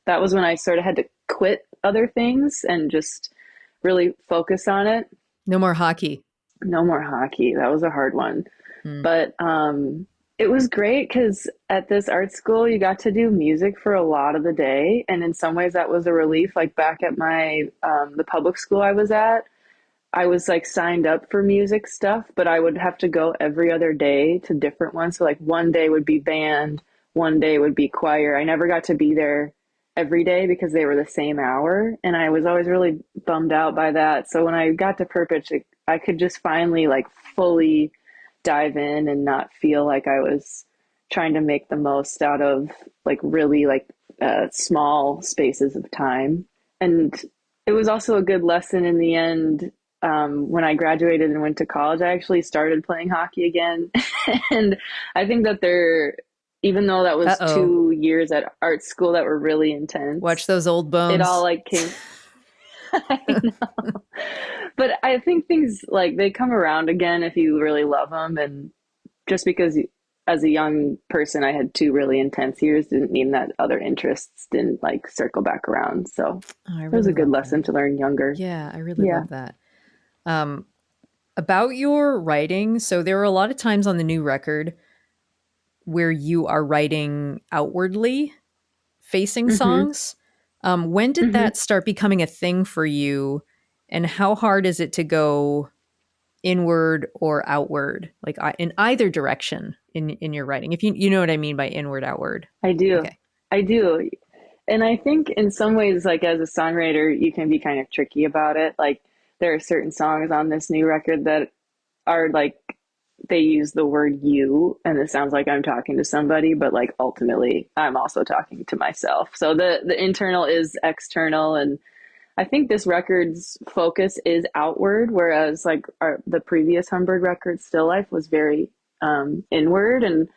that was when I sort of had to quit other things and just really focus on it. No more hockey. No more hockey. That was a hard one. But It was great because at this art school, you got to do music for a lot of the day. And in some ways, that was a relief. Like back at my, the public school I was at, I was like signed up for music stuff, but I would have to go every other day to different ones. So like one day would be band, one day would be choir. I never got to be there every day because they were the same hour. And I was always really bummed out by that. So when I got to Purpich, I could just finally like fully dive in and not feel like I was trying to make the most out of like really like small spaces of time. And it was also a good lesson in the end. When I graduated and went to college, I actually started playing hockey again. And I think that even though that was Uh-oh. 2 years at art school that were really intense, Watch those old bones. it all like came. I know. But I think things like they come around again if you really love them. And just because as a young person, I had 2 really intense years didn't mean that other interests didn't like circle back around. So I it was really a good love lesson that. to learn younger. Yeah, I really love that. About your writing, so there are a lot of times on the new record where you are writing outwardly facing Mm-hmm. songs. When did Mm-hmm. that start becoming a thing for you? And how hard is it to go inward or outward, like in either direction in your writing? If you know what I mean by inward, outward. I do. Okay. I do. And I think in some ways, like as a songwriter, you can be kind of tricky about it. Like there are certain songs on this new record that are like they use the word you, and it sounds like I'm talking to somebody, but like ultimately I'm also talking to myself. So the internal is external, and I think this record's focus is outward, whereas like the previous Humbird record, Still Life, was very inward. And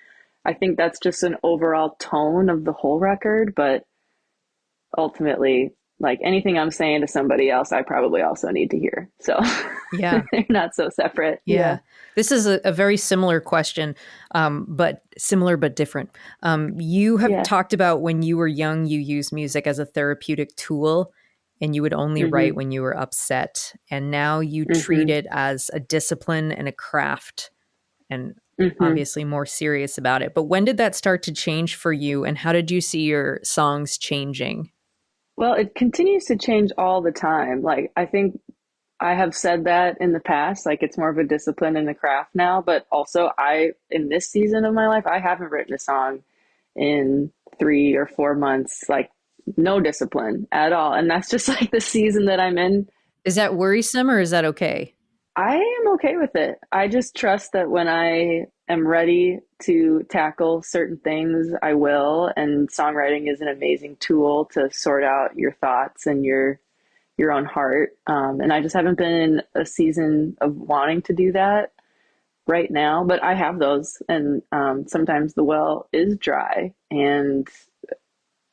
I think that's just an overall tone of the whole record. But ultimately, like anything I'm saying to somebody else, I probably also need to hear. So Yeah. they're not so separate. Yeah. This is a very similar question, but similar but different. You have Yeah. talked about when you were young, you used music as a therapeutic tool and you would only write Mm-hmm. when you were upset. And now you treat Mm-hmm. it as a discipline and a craft and Mm-hmm. obviously more serious about it. But when did that start to change for you and how did you see your songs changing? Well, it continues to change all the time. Like I think I have said that in the past, like it's more of a discipline in the craft now, but also in this season of my life, I haven't written a song in 3 or 4 months, like no discipline at all. And that's just like the season that I'm in. Is that worrisome or is that okay? I am okay with it. I just trust that when I am ready to tackle certain things, I will. And songwriting is an amazing tool to sort out your thoughts and your own heart. And I just haven't been in a season of wanting to do that right now, but I have those. And sometimes the well is dry. And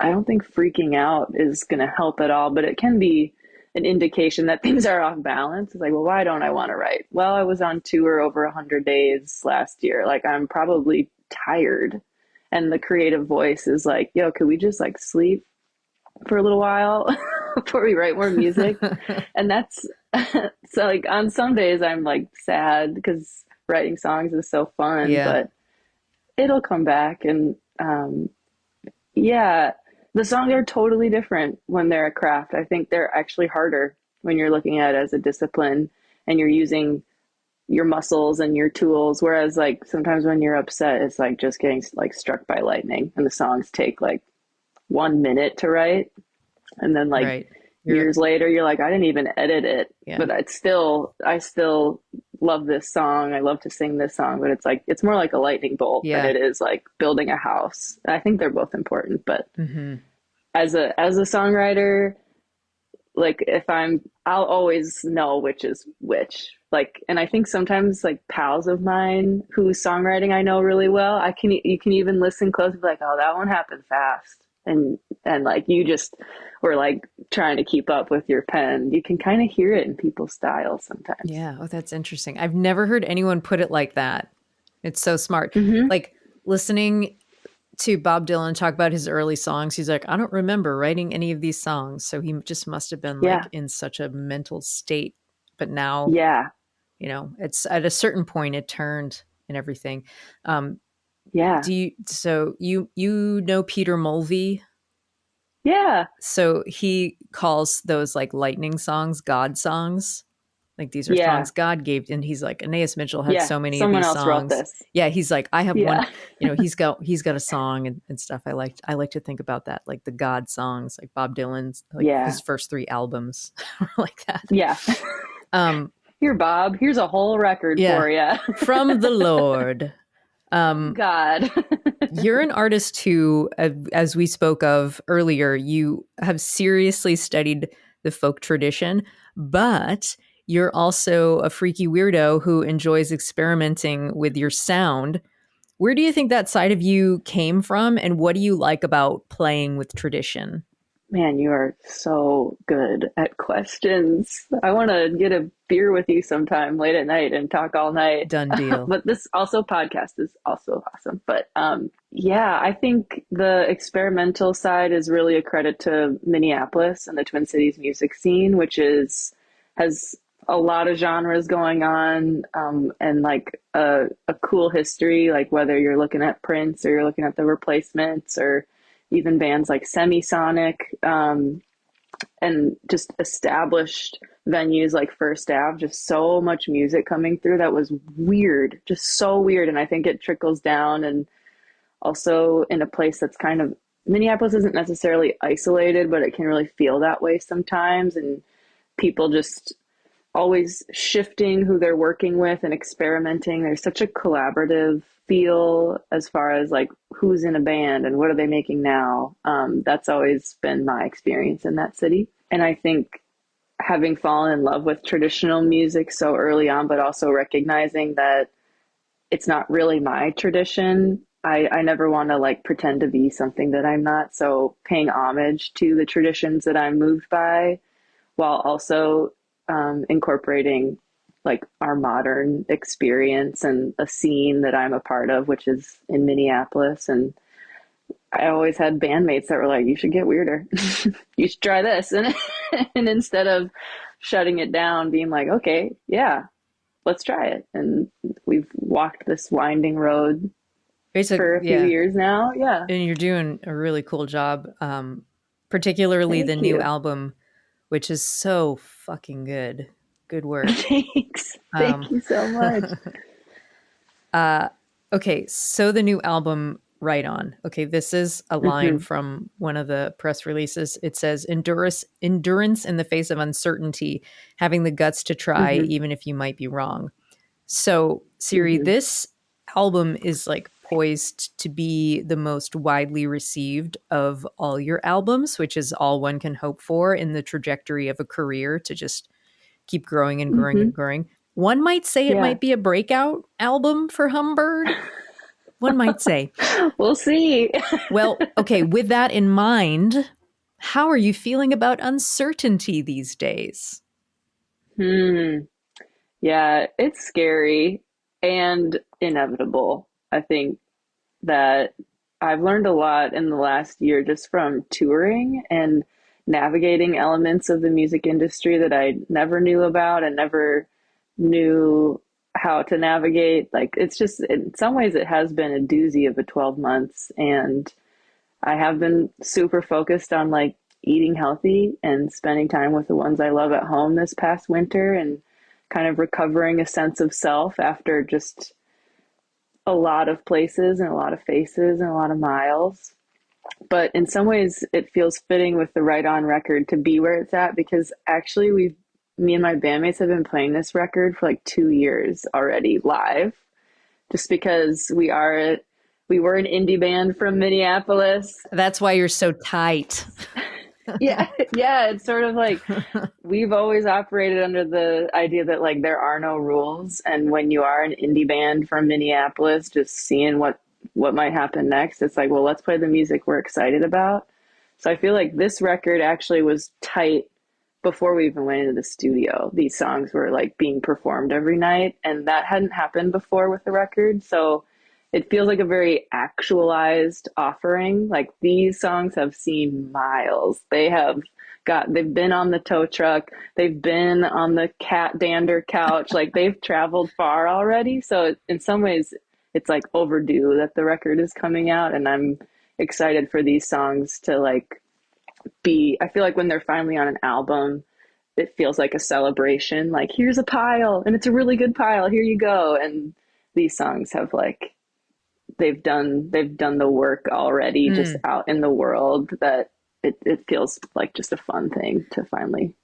I don't think freaking out is going to help at all, but it can be an indication that things are off balance. It's like, well, why don't I want to write? Well, I was on tour over 100 days last year. Like, I'm probably tired. And the creative voice is like, yo, could we just like sleep for a little while before we write more music? And that's so like on some days I'm like sad because writing songs is so fun, Yeah. but it'll come back. And yeah, the songs are totally different when they're a craft. I think they're actually harder when you're looking at it as a discipline and you're using your muscles and your tools. Whereas like sometimes when you're upset, it's like just getting like struck by lightning and the songs take like 1 minute to write. And then like Right. years later, you're like, I didn't even edit it, Yeah. but I still love this song. I love to sing this song, but it's like, it's more like a lightning bolt Yeah. than it is like building a house. I think they're both important, but Mm-hmm. as a songwriter, like I'll always know which is which. Like, and I think sometimes like pals of mine whose songwriting I know really well, you can even listen close and be like, oh, that one happened fast. And like you just were like trying to keep up with your pen. You can kind of hear it in people's style sometimes. Yeah. Oh, that's interesting. I've never heard anyone put it like that. It's so smart. Mm-hmm. Like listening to Bob Dylan talk about his early songs, he's like, I don't remember writing any of these songs. So he just must have been Yeah. like in such a mental state. But now, Yeah. you know, it's at a certain point it turned and everything. Yeah. You know Peter Mulvey? Yeah. So he calls those like lightning songs God songs. Like these are Yeah. songs God gave, and he's like, Aeneas Mitchell had Yeah. so many of Someone these else wrote songs. this. Yeah, he's like, I have one. Yeah. He's got a song and stuff. I like to think about that, like the God songs, like Bob Dylan's, like Yeah. his first 3 albums, like that. Yeah. Here, Bob, here's a whole record for you. From the Lord. God. You're an artist who, as we spoke of earlier, you have seriously studied the folk tradition, but you're also a freaky weirdo who enjoys experimenting with your sound. Where do you think that side of you came from, and what do you like about playing with tradition? Man, you are so good at questions. I want to get a beer with you sometime late at night and talk all night. Done deal. But this also podcast is also awesome. But yeah, I think the experimental side is really a credit to Minneapolis and the Twin Cities music scene, which has a lot of genres going on, and like a cool history, like whether you're looking at Prince or you're looking at the Replacements or even bands like Semisonic, and just established venues like First Ave, just so much music coming through that was weird, just so weird. And I think it trickles down, and also in a place that's kind of, Minneapolis isn't necessarily isolated, but it can really feel that way sometimes. And people just always shifting who they're working with and experimenting. There's such a collaborative feel as far as like who's in a band and what are they making now. That's always been my experience in that city. And I think having fallen in love with traditional music so early on, but also recognizing that it's not really my tradition. I never want to like pretend to be something that I'm not. So paying homage to the traditions that I'm moved by, while also incorporating like our modern experience and a scene that I'm a part of, which is in Minneapolis. And I always had bandmates that were like, you should get weirder. You should try this. And instead of shutting it down, being like, okay, yeah, let's try it. And we've walked this winding road for a few years now. Yeah. And you're doing a really cool job, particularly the new album, which is so fucking good. Good work. Thanks. Thank you so much. Okay, so the new album, Right On. Okay, this is a line from one of the press releases. It says, endurance in the face of uncertainty, having the guts to try even if you might be wrong. So, Siri, this album is like poised to be the most widely received of all your albums, which is all one can hope for in the trajectory of a career to just keep growing and growing and growing. One might say it might be a breakout album for Humbird. One might say. We'll see. Well, okay, with that in mind, how are you feeling about uncertainty these days? Yeah, it's scary and inevitable. I think that I've learned a lot in the last year just from touring and navigating elements of the music industry that I never knew about and never knew how to navigate. Like, it's just, in some ways it has been a doozy of a 12 months. And I have been super focused on like eating healthy and spending time with the ones I love at home this past winter, and kind of recovering a sense of self after just a lot of places and a lot of faces and a lot of miles. But in some ways it feels fitting with the Right On record to be where it's at, because actually me and my bandmates have been playing this record for like 2 years already live, just because we were an indie band from Minneapolis. That's why you're so tight. Yeah. It's sort of like we've always operated under the idea that like there are no rules. And when you are an indie band from Minneapolis, just seeing what might happen next, it's like, well, let's play the music we're excited about. So I feel like this record actually was tight before we even went into the studio. These songs were like being performed every night, and that hadn't happened before with the record. So it feels like a very actualized offering. Like, these songs have seen miles. They've been on the tow truck. They've been on the cat dander couch. Like, they've traveled far already. So in some ways it's like overdue that the record is coming out, and I'm excited for these songs to like I feel like when they're finally on an album, it feels like a celebration. Like, here's a pile, and it's a really good pile. Here you go. And these songs have like, they've done the work already, just out in the world, that it feels like just a fun thing to finally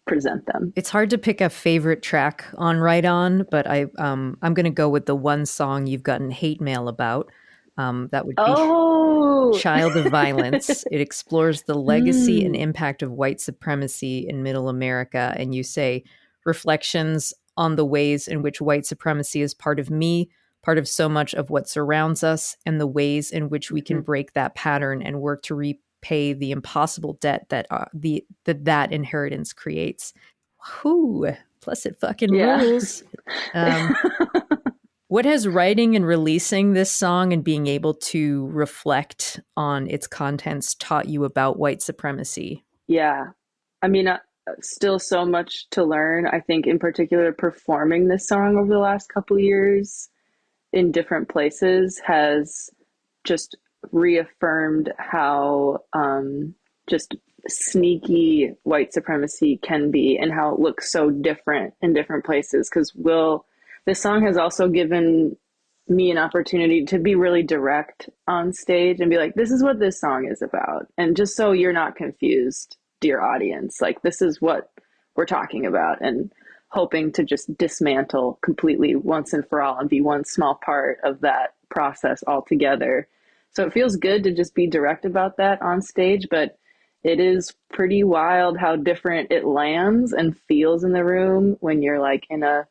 present them. It's hard to pick a favorite track on Right On, but I'm going to go with the one song you've gotten hate mail about. That would be Child of Violence. It explores the legacy and impact of white supremacy in Middle America. And you say, reflections on the ways in which white supremacy is part of me, part of so much of what surrounds us, and the ways in which we can break that pattern and work to repay the impossible debt that that inheritance creates. Whew, plus it fucking rules. What has writing and releasing this song and being able to reflect on its contents taught you about white supremacy? Yeah. I mean, still so much to learn. I think in particular, performing this song over the last couple of years in different places has just reaffirmed how just sneaky white supremacy can be, and how it looks so different in different places. Because this song has also given me an opportunity to be really direct on stage and be like, this is what this song is about. And just so you're not confused, dear audience, like, this is what we're talking about, and hoping to just dismantle completely once and for all and be one small part of that process altogether. So it feels good to just be direct about that on stage, but it is pretty wild how different it lands and feels in the room when you're like in a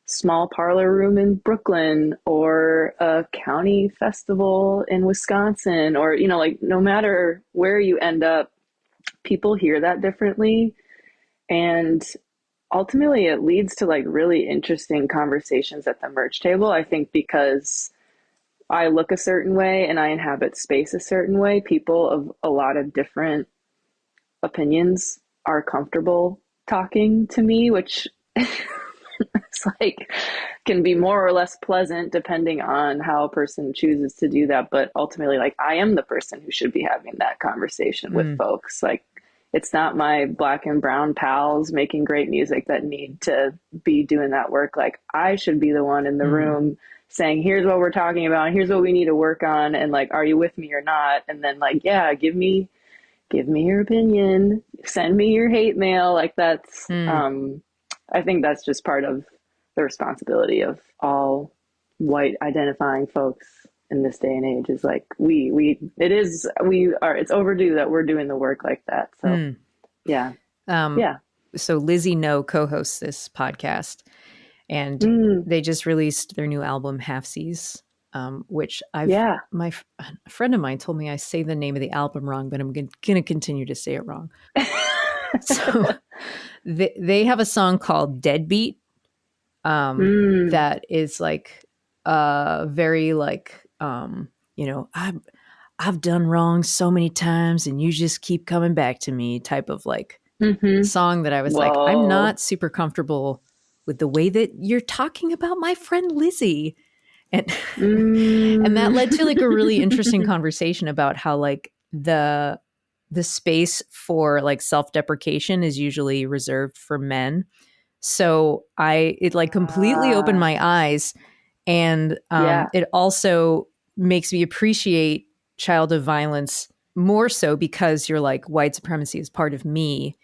small parlor room in Brooklyn or a county festival in Wisconsin, or, you know, like, no matter where you end up, people hear that differently. And ultimately it leads to like really interesting conversations at the merch table. I think because I look a certain way and I inhabit space a certain way, people of a lot of different opinions are comfortable talking to me, which it's like can be more or less pleasant depending on how a person chooses to do that. But ultimately, like, I am the person who should be having that conversation with folks. Like, it's not my black and brown pals making great music that need to be doing that work. Like, I should be the one in the room saying, here's what we're talking about, here's what we need to work on, and like, are you with me or not? And then like, yeah, give me your opinion, send me your hate mail. Like, that's I think that's just part of the responsibility of all white identifying folks in this day and age, is like, it's overdue that we're doing the work like that. So yeah. So Lizzie No co-hosts this podcast, and they just released their new album Halfsies, which a friend of mine told me I say the name of the album wrong, but I'm going to continue to say it wrong. So they have a song called Deadbeat that is like very like, you know, I've done wrong so many times and you just keep coming back to me type of like song that I was like, I'm not super comfortable with the way that you're talking about my friend Lizzie. And and that led to like a really interesting conversation about how like the space for like self-deprecation is usually reserved for men. So it like completely opened my eyes, and it also makes me appreciate Child of Violence more so because you're like, white supremacy is part of me.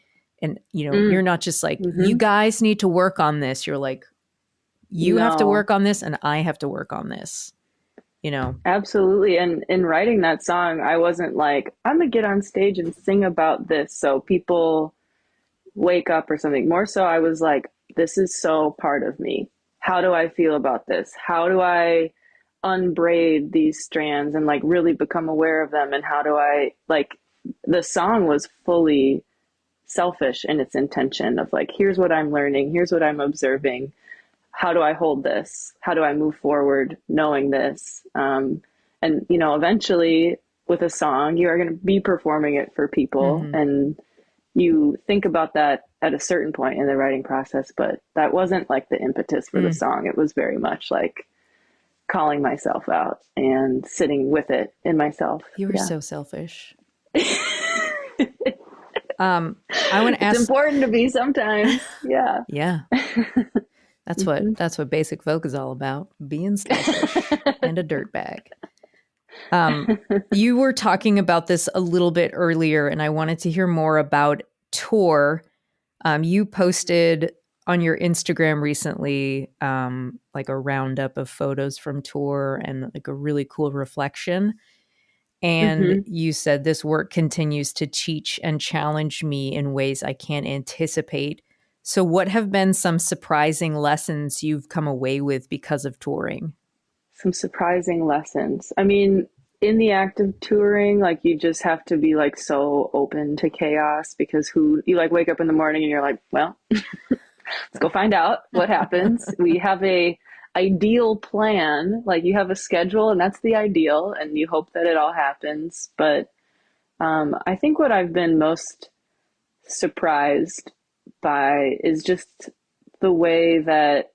And, you know, you're not just like, you guys need to work on this. You're like, you have to work on this and I have to work on this, you know? Absolutely. And in writing that song, I wasn't like, I'm going to get on stage and sing about this so people wake up or something. More so, I was like, this is so part of me. How do I feel about this? How do I unbraid these strands and like really become aware of them? And how do I, like, the song was fully selfish in its intention of like, here's what I'm learning, here's what I'm observing, how do I hold this, how do I move forward knowing this, and you know, eventually with a song you are going to be performing it for people, and you think about that at a certain point in the writing process, but that wasn't like the impetus for the song. It was very much like, calling myself out and sitting with it in myself. You are so selfish. I want to ask. It's important to be sometimes. Yeah. Yeah. That's what basic folk is all about. Being selfish and a dirtbag. You were talking about this a little bit earlier, and I wanted to hear more about tour. You posted on your Instagram recently, like a roundup of photos from tour and like a really cool reflection. And you said this work continues to teach and challenge me in ways I can't anticipate. So what have been some surprising lessons you've come away with because of touring? Some surprising lessons. I mean, in the act of touring, like you just have to be like so open to chaos, because you like wake up in the morning and you're like, well, let's go find out what happens. We have a ideal plan, like you have a schedule and that's the ideal and you hope that it all happens. But I think what I've been most surprised by is just the way that,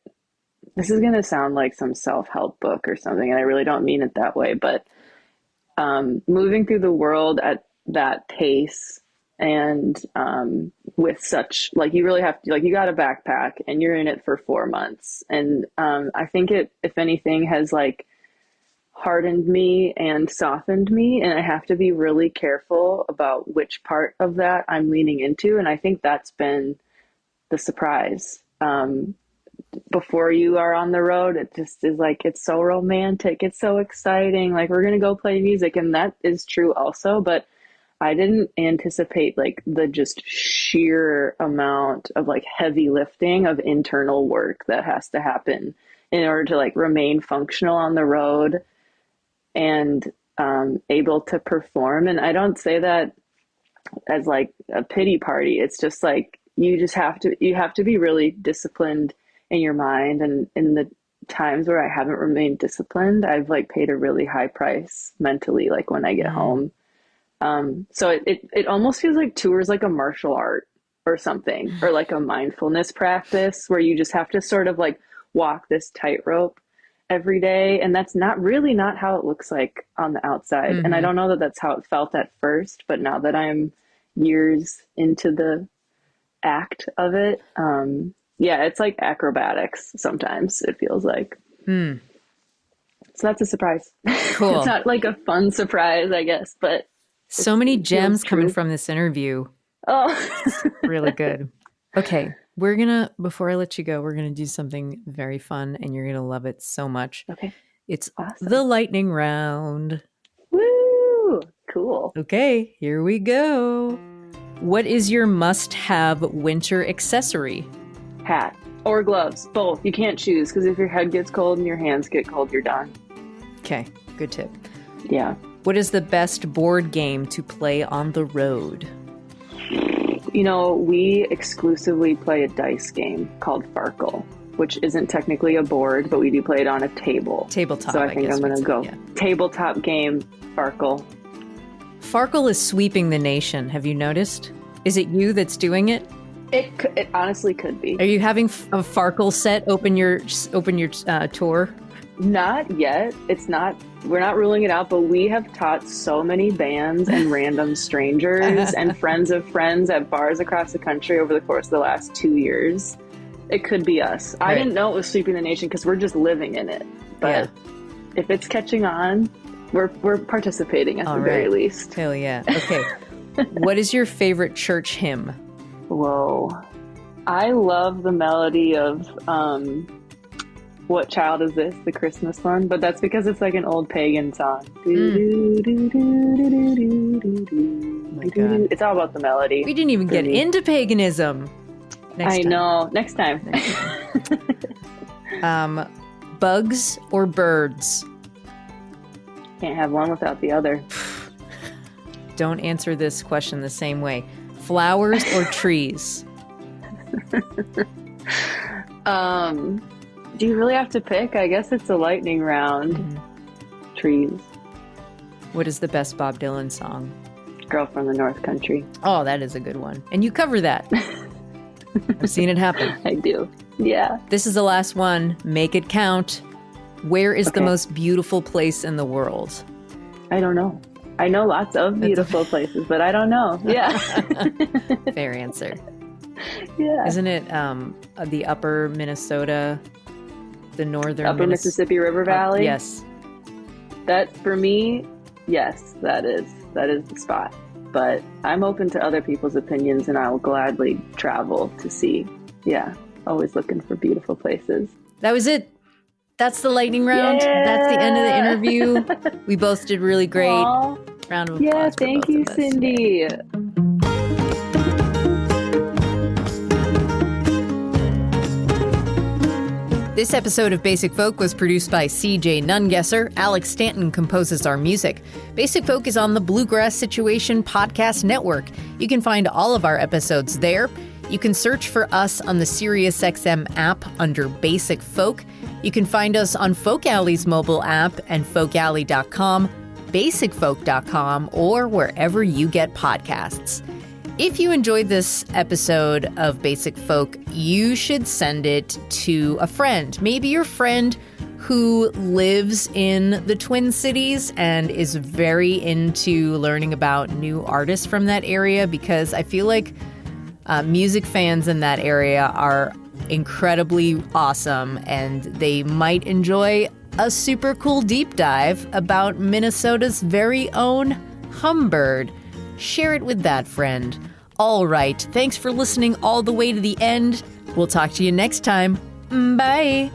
this is going to sound like some self-help book or something, and I really don't mean it that way, but moving through the world at that pace and with such, like, you really have to, like, you got a backpack and you're in it for 4 months. And I think it, if anything, has like hardened me and softened me. And I have to be really careful about which part of that I'm leaning into. And I think that's been the surprise. Before you are on the road, it just is like, it's so romantic. It's so exciting. Like, we're going to go play music. And that is true also. But I didn't anticipate like the just sheer amount of like heavy lifting of internal work that has to happen in order to like remain functional on the road and able to perform. And I don't say that as like a pity party. It's just like, you have to be really disciplined in your mind. And in the times where I haven't remained disciplined, I've like paid a really high price mentally, like when I get home. So it almost feels like tours like a martial art or something, or like a mindfulness practice where you just have to sort of like walk this tightrope every day. And that's not how it looks like on the outside. And I don't know that that's how it felt at first, but now that I'm years into the act of it, yeah, it's like acrobatics sometimes, it feels like. So that's a surprise. Cool. It's not like a fun surprise, I guess, but so many gems coming from this interview. Oh, really good. Okay, before I let you go, we're gonna do something very fun, and you're gonna love it so much. Okay, it's awesome. The lightning round. Woo! Cool. Okay, here we go. What is your must-have winter accessory? Hat or gloves, both. You can't choose, because if your head gets cold and your hands get cold, you're done. Okay, good tip. Yeah. What is the best board game to play on the road? You know, we exclusively play a dice game called Farkle, which isn't technically a board, but we do play it on a table. Tabletop, So I think I'm going to go tabletop game, Farkle. Farkle is sweeping the nation. Have you noticed? Is it you that's doing it? It honestly could be. Are you having a Farkle set open your tour? Not yet. We're not ruling it out, but we have taught so many bands and random strangers and friends of friends at bars across the country over the course of the last 2 years. It could be us. Right. I didn't know it was sweeping the nation because we're just living in it. But if it's catching on, we're participating at the very least. Hell yeah. Okay. What is your favorite church hymn? Whoa. I love the melody of What Child Is This? The Christmas one, but that's because it's like an old pagan song. It's all about the melody. We didn't even get into paganism. Next time. Bugs or birds? Can't have one without the other. Don't answer this question the same way. Flowers or trees? Do you really have to pick? I guess it's a lightning round. Trees. What is the best Bob Dylan song? Girl from the North Country. Oh, that is a good one. And you cover that. I've seen it happen. I do. Yeah. This is the last one. Make it count. Where is the Okay. most beautiful place in the world? I don't know. I know lots of beautiful places, but I don't know. Yeah. Fair answer. Yeah. Isn't it the upper Minnesota, the northern Upper Mississippi River Valley? Yes. That, for me, yes, that is the spot. But I'm open to other people's opinions, and I will gladly travel to see. Yeah, always looking for beautiful places. That was it. That's the lightning round. Yeah. That's the end of the interview. We both did really great. Aw. Round of applause. Yeah, for thank both you, of us today. Cindy. This episode of Basic Folk was produced by CJ Nungesser. Alex Stanton composes our music. Basic Folk is on the Bluegrass Situation Podcast Network. You can find all of our episodes there. You can search for us on the SiriusXM app under Basic Folk. You can find us on Folk Alley's mobile app and folkalley.com, basicfolk.com, or wherever you get podcasts. If you enjoyed this episode of Basic Folk, you should send it to a friend. Maybe your friend who lives in the Twin Cities and is very into learning about new artists from that area, because I feel like music fans in that area are incredibly awesome, and they might enjoy a super cool deep dive about Minnesota's very own Humbird. Share it with that friend. All right. Thanks for listening all the way to the end. We'll talk to you next time. Bye.